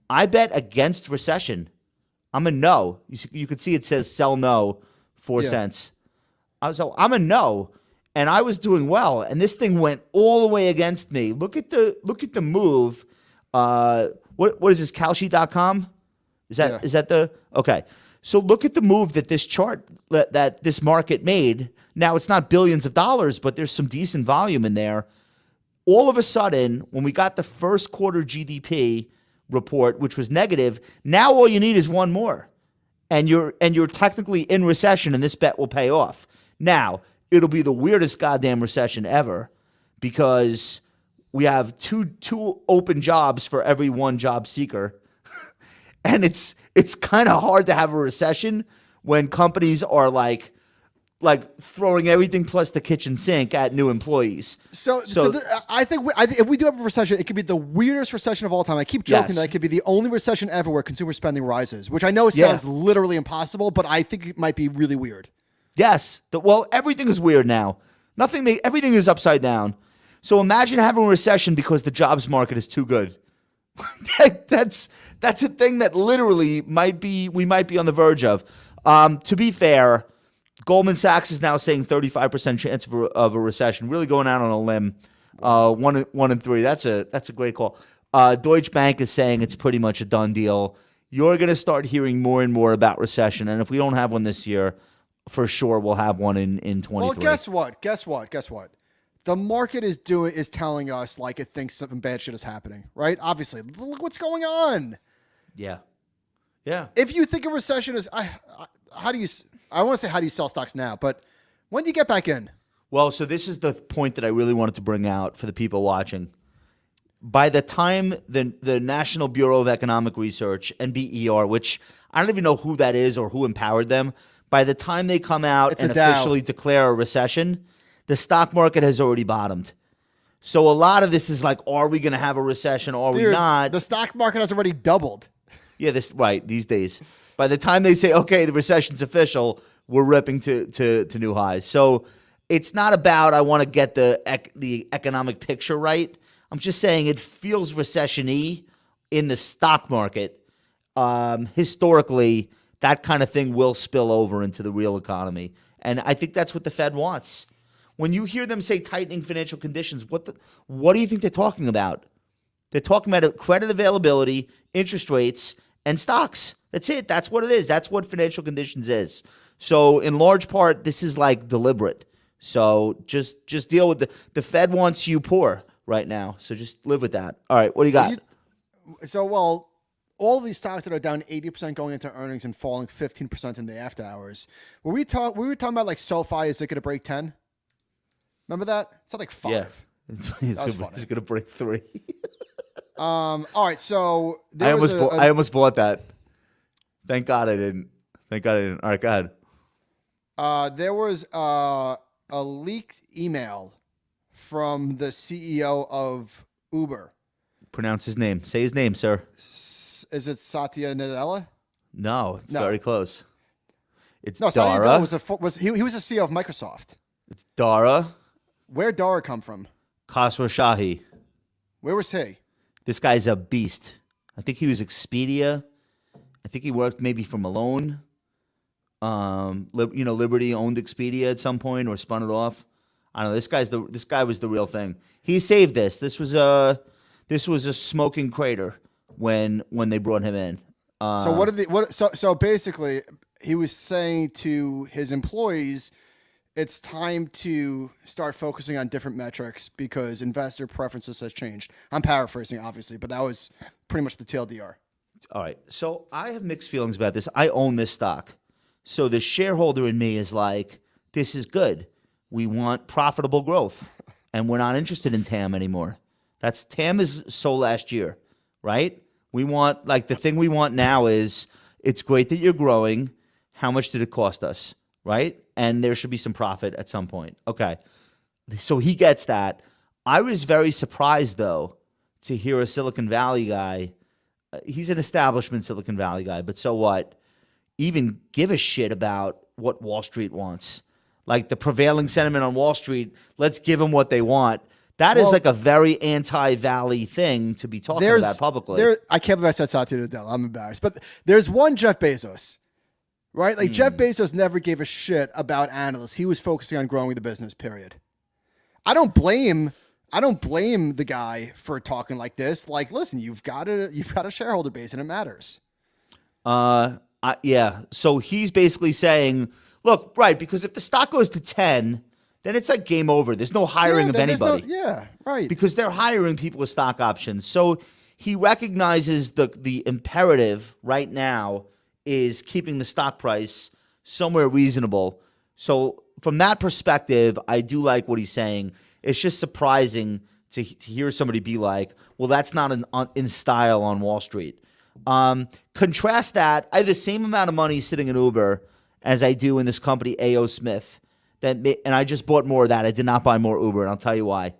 I bet against recession. I'm a no. You could see it says sell no, 4 cents. So I'm a no, and I was doing well, and this thing went all the way against me. Look at the move. What is this? Kalshi.com? Is that the okay? So look at the move that this chart that this market made. Now it's not billions of dollars, but there's some decent volume in there. All of a sudden, when we got the first quarter GDP report, which was negative, now all you need is one more, and you're technically in recession, and this bet will pay off. Now it'll be the weirdest goddamn recession ever because we have two open jobs for every one job seeker, and it's kind of hard to have a recession when companies are like throwing everything plus the kitchen sink at new employees. I think if we do have a recession, it could be the weirdest recession of all time. I keep joking that it could be the only recession ever where consumer spending rises, which I know sounds literally impossible, but I think it might be really weird. Yes. Well, everything is weird now. Everything is upside down. So imagine having a recession because the jobs market is too good. That's a thing that literally we might be on the verge of. To be fair, Goldman Sachs is now saying 35% chance of a recession. Really going out on a limb. 1 in 3. That's a great call. Deutsche Bank is saying it's pretty much a done deal. You're going to start hearing more and more about recession, and if we don't have one this year, for sure we'll have one in 23. Well, guess what? The market is telling us like it thinks something bad shit is happening, right? Obviously, look what's going on. Yeah. If you think a recession is, how do you sell stocks now? But when do you get back in? Well, so this is the point that I really wanted to bring out for the people watching. By the time the National Bureau of Economic Research, NBER, which I don't even know who that is or who empowered them, by the time they come out and officially declare a recession, the stock market has already bottomed. So a lot of this is like, are we going to have a recession or are we not? The stock market has already doubled. Yeah, these days. By the time they say, okay, the recession's official, we're ripping to new highs. So it's not about I want to get the economic picture right. I'm just saying it feels recession-y in the stock market. Historically, that kind of thing will spill over into the real economy. And I think that's what the Fed wants. When you hear them say tightening financial conditions, what do you think they're talking about? They're talking about credit availability, interest rates, and stocks. That's it. That's what it is. That's what financial conditions is. So in large part, this is like deliberate. So just deal with the Fed wants you poor right now. So just live with that. All right, what do you got? All these stocks that are down 80% going into earnings and falling 15% in the after hours. We were talking about like SoFi, is it going to break 10? Remember that? It's not like 5. Yeah. It's going to break 3. All right, so I almost bought that. Thank God I didn't. All right, go ahead. There was a leaked email from the CEO of Uber. Pronounce his name. Say his name, sir. Is it Satya Nadella? No, it's very close. It's Satya Dara. Nadella he was the CEO of Microsoft. It's Dara. Where'd Dara come from? Khosrowshahi. Where was he? This guy's a beast. I think he was Expedia. I think he worked maybe for Malone. Liberty owned Expedia at some point or spun it off. I don't know. This guy was the real thing. He saved this. This this was a smoking crater when they brought him in. So what did so basically he was saying to his employees, it's time to start focusing on different metrics because investor preferences has changed. I'm paraphrasing, obviously, but that was pretty much the TLDR. All right. So I have mixed feelings about this. I own this stock. So the shareholder in me is like, this is good. We want profitable growth, and we're not interested in TAM anymore. TAM is so last year, right? We want, like, the thing we want now is it's great that you're growing. How much did it cost us, right? And there should be some profit at some point. Okay. So he gets that. I was very surprised, though, to hear a Silicon Valley guy. He's an establishment Silicon Valley guy, but so what? Even give a shit about what Wall Street wants. Like the prevailing sentiment on Wall Street, let's give them what they want. That is like a very anti-Valley thing to be talking about publicly. I can't believe I said Satya Nadella. I'm embarrassed. But there's one Jeff Bezos, right? Like Jeff Bezos never gave a shit about analysts. He was focusing on growing the business, period. I don't blame the guy for talking like this. Like, listen, you've got a shareholder base and it matters. Yeah. So he's basically saying, look, right, because if the stock goes to 10, then it's like game over. There's no hiring of anybody. Right. Because they're hiring people with stock options. So he recognizes the imperative right now is keeping the stock price somewhere reasonable. So from that perspective, I do like what he's saying. It's just surprising to hear somebody be like, well, that's not in style on Wall Street. Contrast that. I have the same amount of money sitting in Uber as I do in this company, A.O. Smith. And I just bought more of that. I did not buy more Uber, and I'll tell you why.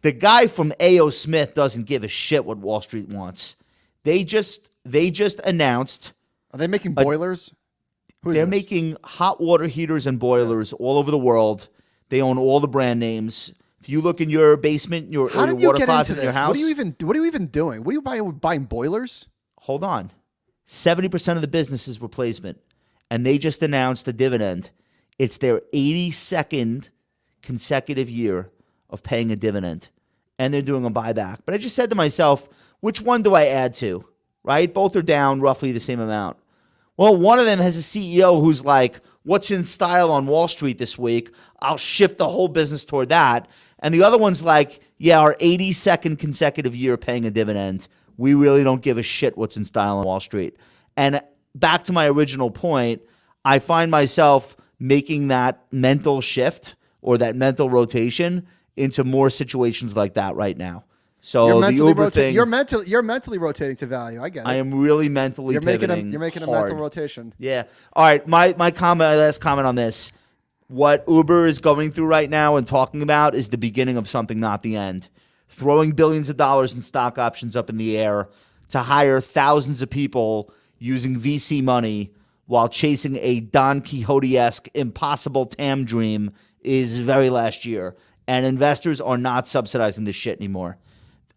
The guy from A.O. Smith doesn't give a shit what Wall Street wants. They just announced. Are they making boilers? They're making hot water heaters and boilers all over the world. They own all the brand names. If you look in your basement, your water closet in your house. What are you even doing? What are you buying boilers? Hold on. 70% of the business is replacement. And they just announced a dividend. It's their 82nd consecutive year of paying a dividend. And they're doing a buyback. But I just said to myself, which one do I add to? Right? Both are down roughly the same amount. Well, one of them has a CEO who's like, what's in style on Wall Street this week? I'll shift the whole business toward that. And the other one's like, yeah, our 82nd consecutive year paying a dividend. We really don't give a shit what's in style on Wall Street. And back to my original point, I find myself making that mental shift or that mental rotation into more situations like that right now. So the Uber thing, you're mentally rotating to value. I get it. I am really mentally pivoting. You're making a hard. mental rotation. Yeah. All right. My last comment on this. What Uber is going through right now and talking about is the beginning of something, not the end. Throwing billions of dollars in stock options up in the air to hire thousands of people using VC money while chasing a Don Quixote-esque impossible TAM dream is very last year. And investors are not subsidizing this shit anymore.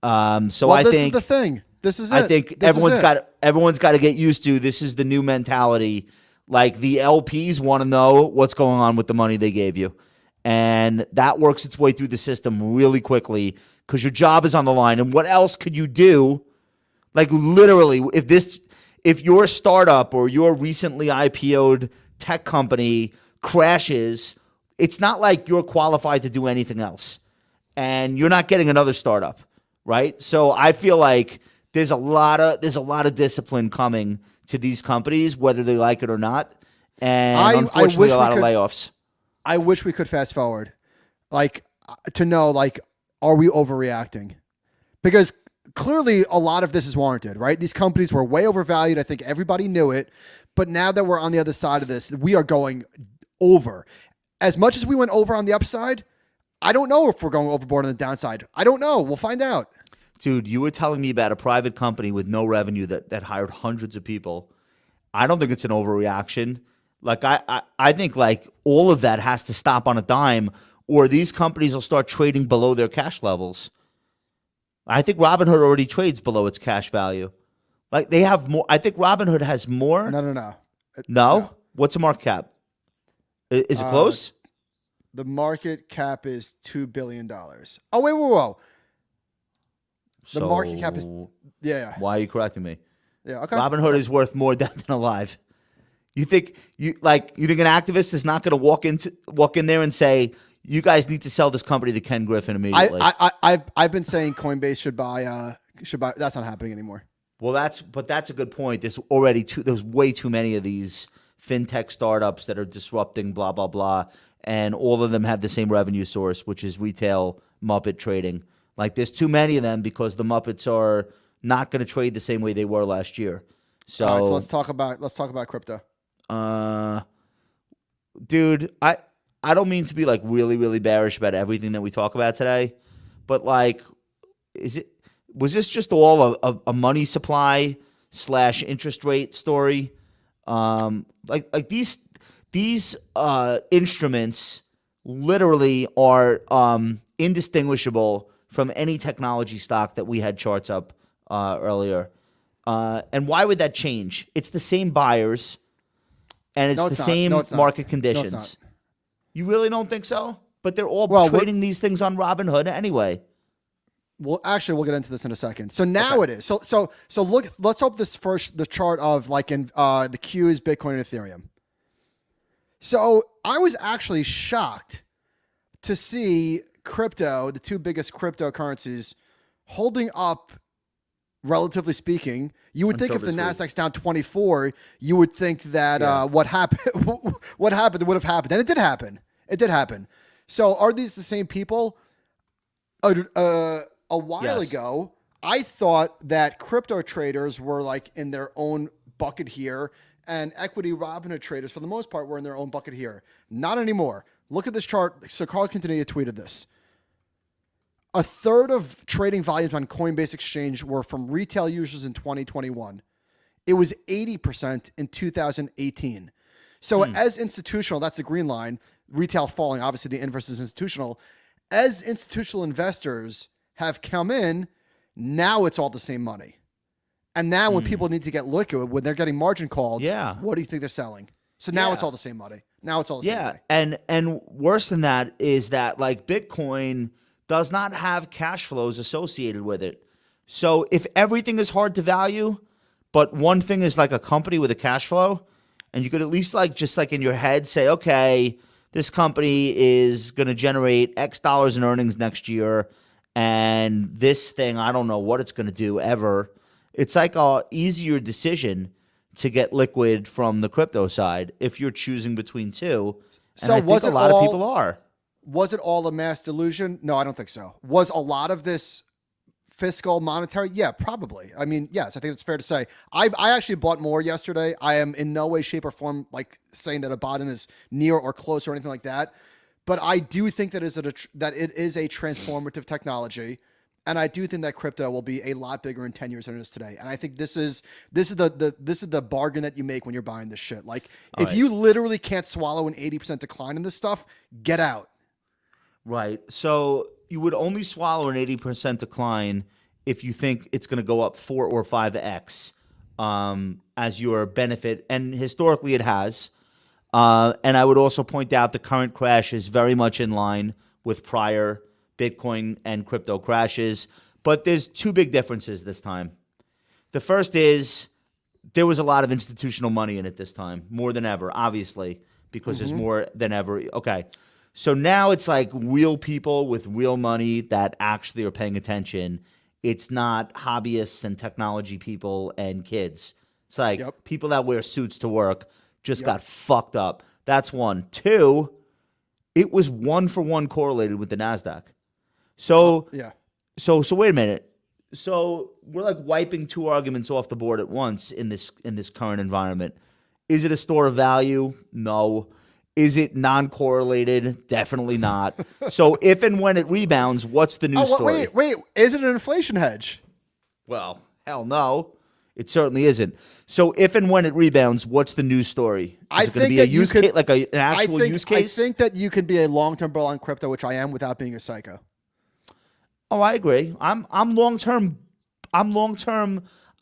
I think this is the thing. This is it. I think everyone's got to get used to this is the new mentality. Like the LPs want to know what's going on with the money they gave you. And that works its way through the system really quickly because your job is on the line. And what else could you do? Like literally, if your startup or your recently IPO'd tech company crashes, it's not like you're qualified to do anything else. And you're not getting another startup, right? So I feel like there's a lot of discipline coming to these companies, whether they like it or not. And unfortunately, a lot of layoffs. I wish we could fast forward, like to know, like, are we overreacting? Because clearly a lot of this is warranted, right? These companies were way overvalued. I think everybody knew it. But now that we're on the other side of this, we are going over. As much as we went over on the upside, I don't know if we're going overboard on the downside. I don't know. We'll find out. Dude, you were telling me about a private company with no revenue that hired hundreds of people. I don't think it's an overreaction. Like I think like all of that has to stop on a dime, or these companies will start trading below their cash levels. I think Robinhood already trades below its cash value. Like they have more. I think Robinhood has more. No. No? What's the market cap? Is it close? The market cap is $2 billion. Oh, wait, whoa. The market cap is yeah. Why are you correcting me? Yeah, okay. Robinhood is worth more dead than alive. You think an activist is not going to walk in there and say, you guys need to sell this company to Ken Griffin immediately? I've been saying Coinbase should buy. That's not happening anymore. Well, that's a good point. There's way too many of these fintech startups that are disrupting, blah blah blah, and all of them have the same revenue source, which is retail Muppet trading. Like, there's too many of them because the Muppets are not going to trade the same way they were last year. So, all right, so let's talk about crypto. Dude, I don't mean to be like really, really bearish about everything that we talk about today, but like, was this just all a money supply / interest rate story? Like these instruments literally are indistinguishable from any technology stock that we had charts up earlier. And why would that change? It's the same buyers, and it's the same market conditions. No, it's not. You really don't think so? But they're all trading these things on Robinhood anyway. Well, actually, we'll get into this in a second. So now it is. So look. Let's open the chart of like in the Qs, Bitcoin, and Ethereum. So I was actually shocked to see crypto, the two biggest cryptocurrencies, holding up. Relatively speaking, you would think if the Nasdaq's down 24, you would think that what happened would have happened, and it did happen. It did happen. So are these the same people? A while ago, I thought that crypto traders were like in their own bucket here, and equity Robinhood traders, for the most part, were in their own bucket here. Not anymore. Look at this chart. So Carl Quintanilla tweeted this. A third of trading volumes on Coinbase Exchange were from retail users in 2021. It was 80% in 2018. So as institutional, that's the green line, retail falling, obviously the inverse is institutional. As institutional investors have come in, now it's all the same money. And now when people need to get liquid, when they're getting margin called, what do you think they're selling? So now it's all the same money. Now it's all the same money. And worse than that is that like Bitcoin does not have cash flows associated with it. So if everything is hard to value, but one thing is like a company with a cash flow, and you could at least like just like in your head say, okay, this company is going to generate X dollars in earnings next year, and this thing, I don't know what it's going to do ever. It's like a easier decision to get liquid from the crypto side if you're choosing between two. And so I think a lot of people are. Was it all a mass delusion? No, I don't think so. Was a lot of this fiscal, monetary? Yeah, probably. I mean, yes, I think it's fair to say. I actually bought more yesterday. I am in no way, shape, or form like saying that a bottom is near or close or anything like that. But I do think that it is a transformative technology, and I do think that crypto will be a lot bigger in 10 years than it is today. And I think this is the bargain that you make when you're buying this shit. Like, if you literally can't swallow an 80% decline in this stuff, get out. Right. So you would only swallow an 80% decline if you think it's going to go up 4 or 5x as your benefit. And historically it has. And I would also point out the current crash is very much in line with prior Bitcoin and crypto crashes. But there's two big differences this time. The first is there was a lot of institutional money in it this time, more than ever, obviously, because there's more than ever. Okay. So now it's like real people with real money that actually are paying attention. It's not hobbyists and technology people and kids. It's like people that wear suits to work just got fucked up. That's one. Two, it was 1-for-1 correlated with the NASDAQ. So, so wait a minute. So we're like wiping two arguments off the board at once in this current environment. Is it a store of value? No. Is it non-correlated? Definitely not. So if and when it rebounds, what's the news story? Wait. Is it an inflation hedge? Well, hell no. It certainly isn't. So if and when it rebounds, what's the news story? Is it going to be a use case, like an actual use case? I think that you can be a long-term bull on crypto, which I am, without being a psycho. Oh, I agree. I'm long-term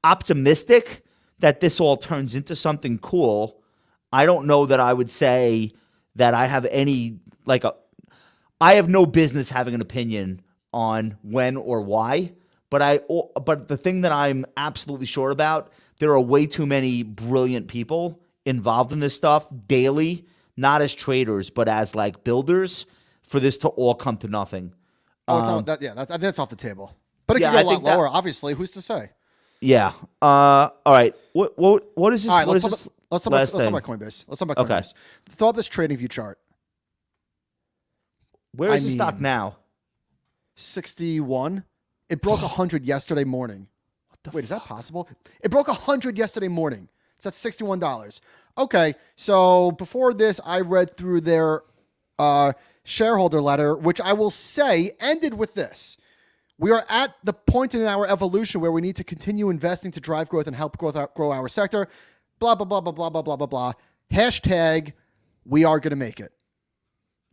optimistic that this all turns into something cool. I don't know that I would say that I have any I have no business having an opinion on when or why, But the thing that I'm absolutely sure about, there are way too many brilliant people involved in this stuff daily, not as traders, but as like builders, for this to all come to nothing. Oh, it's not that. Yeah, I think that's off the table. But it Yeah, could I go a lot think that- lower. Obviously, who's to say? Yeah. All right. What is this? All right, what let's is talk this let's talk last about thing? Coinbase. Let's talk about Okay. Coinbase. Throw up this trading view chart. Where is I the stock mean- now? 61. It broke 100 yesterday morning. Wait, is that possible? It broke 100 yesterday morning. So that's $61. Okay, so before this, I read through their shareholder letter, which I will say ended with this. We are at the point in our evolution where we need to continue investing to drive growth and help grow our sector. Blah, blah, blah, blah, blah, blah, blah, blah, blah. Hashtag, we are going to make it.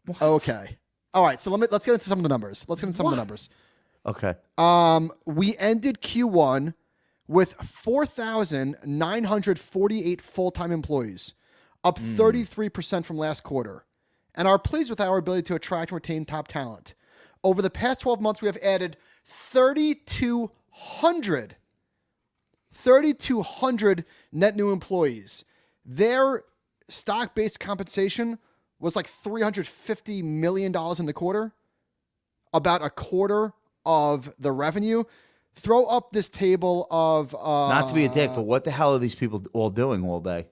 What? Okay. All right, so let's get into some of the numbers. Let's get into some of the numbers. Okay. We ended Q1 with 4,948 full-time employees, up 33% from last quarter, and are pleased with our ability to attract and retain top talent. Over the past 12 months, we have added 3,200 net new employees. Their stock-based compensation was like $350 million in the quarter, about a quarter of the revenue. Throw up this table of... Not to be a dick, but what the hell are these people all doing all day?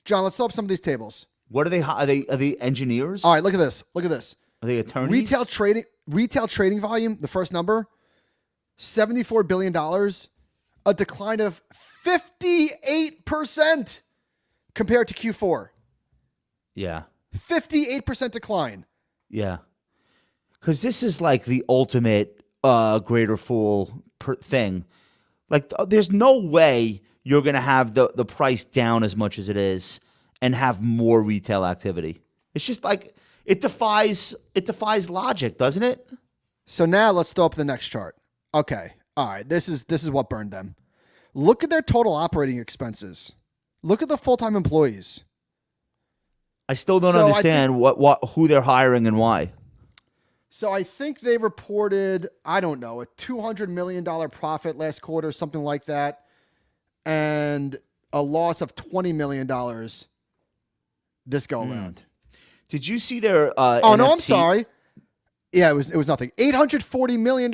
John, let's throw up some of these tables. What are they? Are they engineers? All right, look at this. Look at this. Are they attorneys? Retail trading volume, the first number, $74 billion, a decline of 58% compared to Q4. Yeah. 58% decline. Yeah. Because this is like the ultimate greater fool thing. Like, there's no way you're going to have the price down as much as it is and have more retail activity. It's just like, it defies logic, doesn't it? So now let's throw up the next chart. Okay. All right. This is what burned them. Look at their total operating expenses. Look at the full-time employees. I still don't understand who they're hiring and why. So I think they reported, I don't know, a $200 million profit last quarter, something like that, and a loss of $20 million this go around. Did you see their Oh, NFT? no, I'm sorry. Yeah, it was nothing. $840 million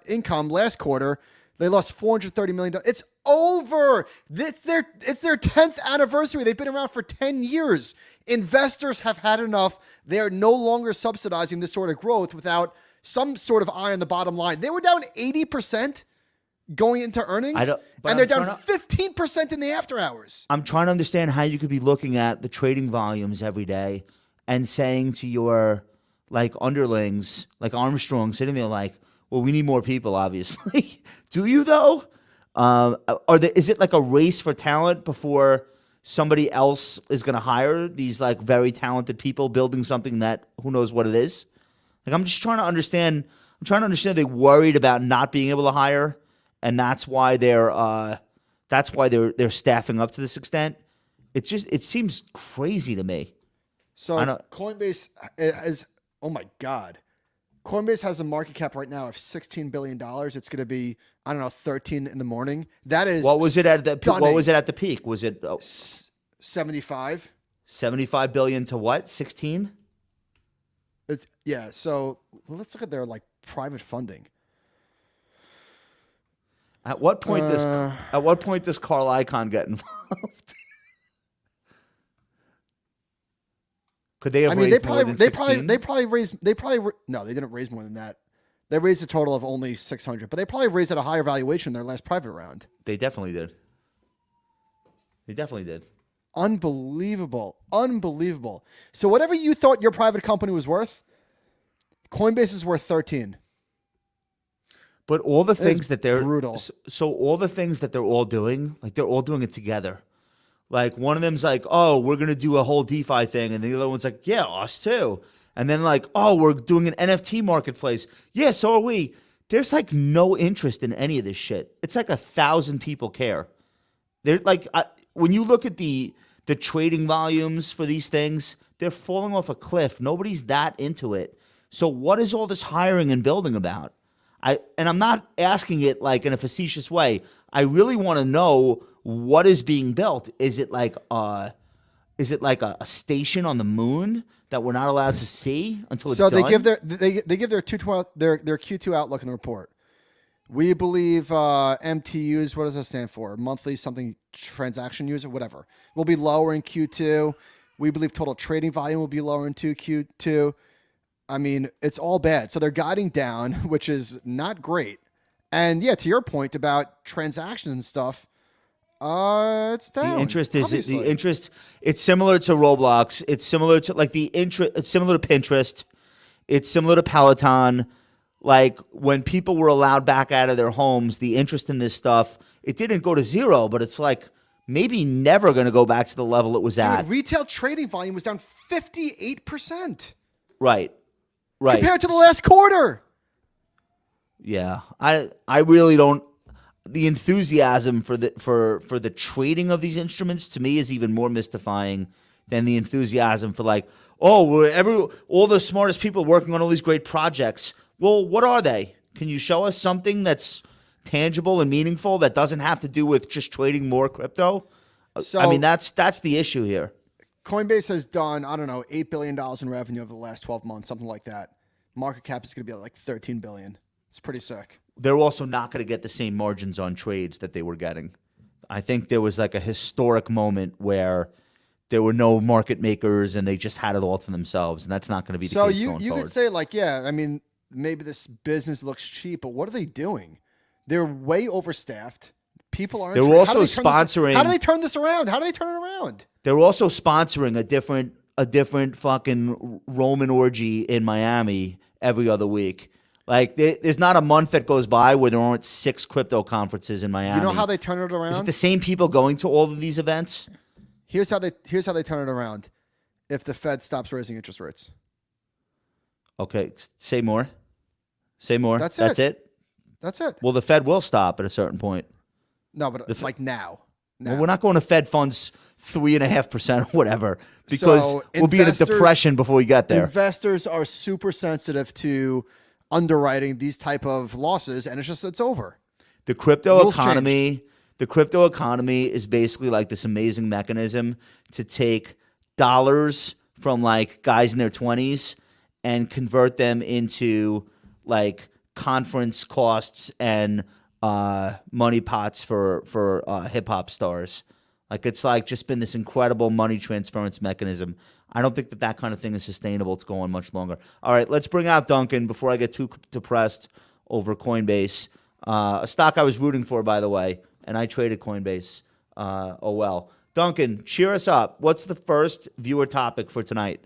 income last quarter. They lost $430 million. It's over. It's their 10th anniversary. They've been around for 10 years. Investors have had enough. They are no longer subsidizing this sort of growth without some sort of eye on the bottom line. They were down 80% going into earnings, and they're down 15% in the after hours. I'm trying to understand how you could be looking at the trading volumes every day and saying to your like underlings, like Armstrong, sitting there like, well, we need more people, obviously. Do you though? Is it like a race for talent before somebody else is going to hire these like very talented people building something that who knows what it is? Like, I'm just trying to understand. I'm trying to understand. They're worried about not being able to hire, and that's why they're staffing up to this extent. It seems crazy to me. So Coinbase is, oh my God. Coinbase has a market cap right now of $16 billion. It's going to be, I don't know, 13 in the morning. That is What was it at the stunning. What was it at the peak? Was it 75? 75 billion to what? 16? It's yeah. So let's look at their like private funding. At what point does Carl Icahn get involved? Could they have raised more than 16? They probably no, they didn't raise more than that. They raised a total of only 600, but they probably raised at a higher valuation in their last private round. They definitely did. They definitely did. Unbelievable. So whatever you thought your private company was worth, Coinbase is worth 13. But all the things that they're brutal. So all the things that they're all doing, like they're all doing it together. Like one of them's like, oh, we're gonna do a whole DeFi thing, and the other one's like, yeah, us too. And then like, oh, we're doing an NFT marketplace. Yeah, so are we. There's like no interest in any of this shit. It's like 1,000 people care. They're like, when you look at the trading volumes for these things, they're falling off a cliff. Nobody's that into it. So what is all this hiring and building about? I'm not asking it like in a facetious way. I really want to know what is being built. Is it like a station on the moon that we're not allowed to see until it's done? So they give their Q2 outlook in the report. We believe MTUs, what does that stand for? Monthly something transaction user, whatever, will be lower in Q2. We believe total trading volume will be lower in Q2. I mean, it's all bad. So they're guiding down, which is not great. And yeah, to your point about transactions and stuff, it's down. The interest it's similar to Roblox. It's similar to it's similar to Pinterest. It's similar to Peloton. Like when people were allowed back out of their homes, the interest in this stuff, it didn't go to zero, but it's like maybe never going to go back to the level it was at. Retail trading volume was down 58%. Right. Compared to the last quarter. Yeah. I really don't. The enthusiasm for the trading of these instruments to me is even more mystifying than the enthusiasm for like, oh, all the smartest people working on all these great projects. Well, what are they? Can you show us something that's tangible and meaningful that doesn't have to do with just trading more crypto? So, I mean, that's the issue here. Coinbase has done, I don't know, $8 billion in revenue over the last 12 months, something like that. Market cap is going to be like $13 billion. It's pretty sick. They're also not going to get the same margins on trades that they were getting. I think there was like a historic moment where there were no market makers and they just had it all to themselves, and that's not going to be the case going forward. So you could say like, yeah, I mean, maybe this business looks cheap, but what are they doing? They're way overstaffed. People aren't. They're also sponsoring. How do they turn this around? How do they turn it around? They're also sponsoring a different fucking Roman orgy in Miami every other week. Like there's not a month that goes by where there aren't 6 crypto conferences in Miami. You know how they turn it around? Is it the same people going to all of these events? Here's how they turn it around. If the Fed stops raising interest rates. Okay, say more. Say more. That's it. Well, the Fed will stop at a certain point. No, but like now. Well, we're not going to Fed funds 3.5% or whatever because we'll be in a depression before we get there. Investors are super sensitive to underwriting these type of losses, and it's over. The crypto economy is basically like this amazing mechanism to take dollars from like guys in their 20s and convert them into like conference costs and money pots for hip hop stars. Like it's like just been this incredible money transference mechanism. I don't think that kind of thing is sustainable to go on much longer. All right, let's bring out Duncan before I get too depressed over Coinbase. A stock I was rooting for, by the way, and I traded Coinbase. Oh well. Duncan, cheer us up. What's the first viewer topic for tonight?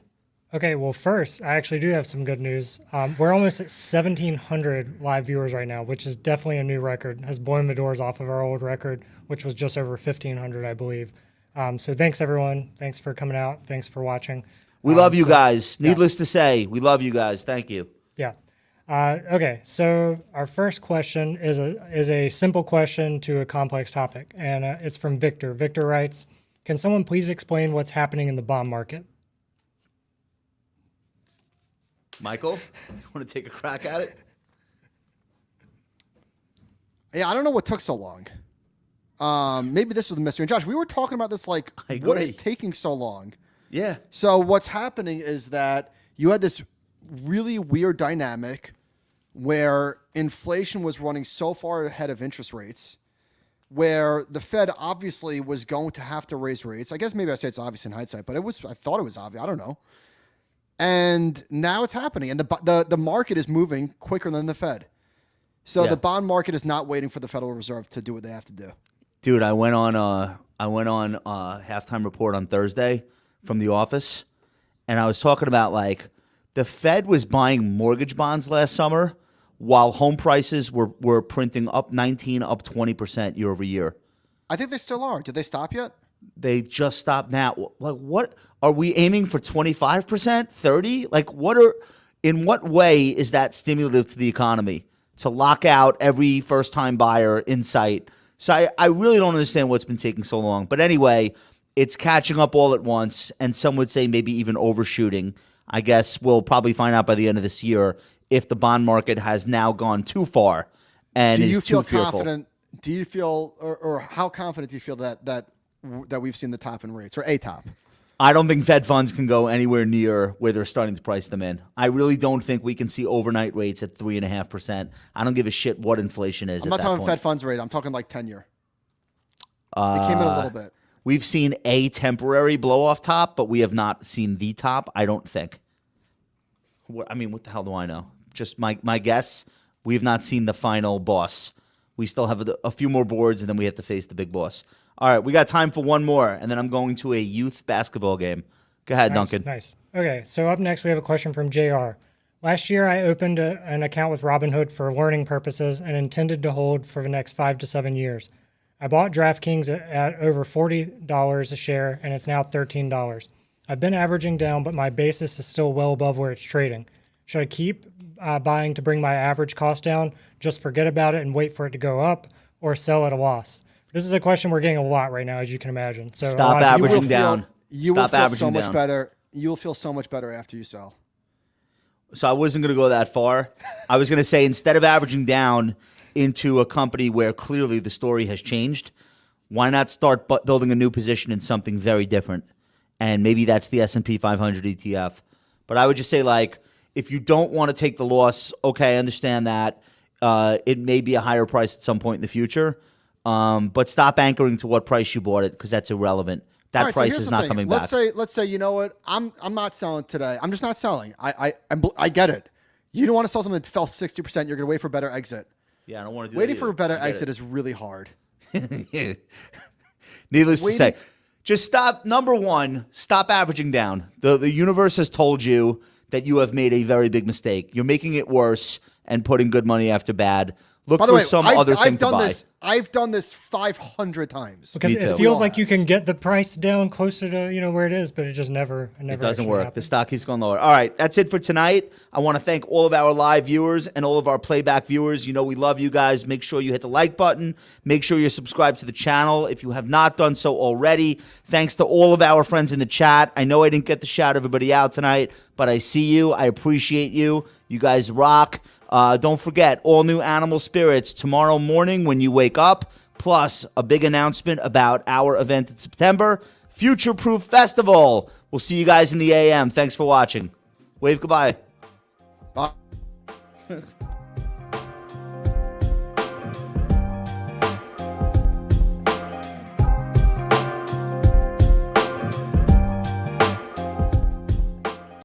Okay, well, first, I actually do have some good news. We're almost at 1,700 live viewers right now, which is definitely a new record. Has blown the doors off of our old record, which was just over 1,500, I believe. So thanks, everyone. Thanks for coming out. Thanks for watching. We love you guys. Needless to say, we love you guys. Thank you. Yeah. Okay, so our first question is a simple question to a complex topic, and it's from Victor. Victor writes, can someone please explain what's happening in the bond market? Michael, want to take a crack at it? Yeah, I don't know what took so long. Maybe this was the mystery. And Josh, we were talking about this like, what is taking so long? Yeah. So what's happening is that you had this really weird dynamic where inflation was running so far ahead of interest rates, where the Fed obviously was going to have to raise rates. I guess maybe I say it's obvious in hindsight, but I thought it was obvious. I don't know. And now it's happening, and the market is moving quicker than the Fed. So the bond market is not waiting for the Federal Reserve to do what they have to do. Dude, I went on halftime report on Thursday from the office, and I was talking about like the Fed was buying mortgage bonds last summer while home prices were printing up 19, up 20% year over year. I think they still are. Did they stop yet? They just stopped now. Like, what are we aiming for? 25%, 30%? Like, in what way is that stimulative to the economy to lock out every first-time buyer in sight? So I really don't understand what's been taking so long. But anyway, it's catching up all at once, and some would say maybe even overshooting. I guess we'll probably find out by the end of this year if the bond market has now gone too far and Do you is too feel fearful. confident? Do you feel, or how confident do you feel that we've seen the top in rates, or a top? I don't think Fed funds can go anywhere near where they're starting to price them in. I really don't think we can see overnight rates at 3.5%. I don't give a shit what inflation is. I'm not talking Fed funds rate. I'm talking like 10-year. It came in a little bit. We've seen a temporary blow off top, but we have not seen the top. I don't think. What the hell do I know? Just my guess. We have not seen the final boss. We still have a few more boards, and then we have to face the big boss. All right, we got time for one more, and then I'm going to a youth basketball game. Go ahead, Duncan. Nice. Okay, so up next we have a question from JR. Last year I opened an account with Robinhood for learning purposes and intended to hold for the next 5 to 7 years. I bought DraftKings at over $40 a share, and it's now $13. I've been averaging down, but my basis is still well above where it's trading. Should I keep buying to bring my average cost down, just forget about it and wait for it to go up, or sell at a loss? This is a question we're getting a lot right now, as you can imagine. So stop averaging down. You will feel so much better. You will feel so much better after you sell. So I wasn't going to go that far. I was going to say, instead of averaging down into a company where clearly the story has changed, why not start building a new position in something very different? And maybe that's the S&P 500 ETF. But I would just say, like, if you don't want to take the loss, okay, I understand that. It may be a higher price at some point in the future. But stop anchoring to what price you bought it, because that's irrelevant. That price is not coming back. Let's say, you know what? I'm not selling today. I'm just not selling. I get it. You don't want to sell something that fell 60%. You're going to wait for a better exit. Yeah, I don't want to do Waiting that for a better exit is really hard. Needless to say, just stop. Number one, stop averaging down. The universe has told you that you have made a very big mistake. You're making it worse and putting good money after bad. Look for some other thing to buy. I've done this 500 times. Because it feels like you can get the price down closer to where it is, but it just never doesn't work. happens. The stock keeps going lower. All right, that's it for tonight. I want to thank all of our live viewers and all of our playback viewers. You know we love you guys. Make sure you hit the like button. Make sure you're subscribed to the channel if you have not done so already. Thanks to all of our friends in the chat. I know I didn't get to shout everybody out tonight, but I see you. I appreciate you. You guys rock. Don't forget, all new Animal Spirits tomorrow morning when you wake up, plus a big announcement about our event in September, Future Proof Festival. We'll see you guys in the AM. Thanks for watching. Wave goodbye.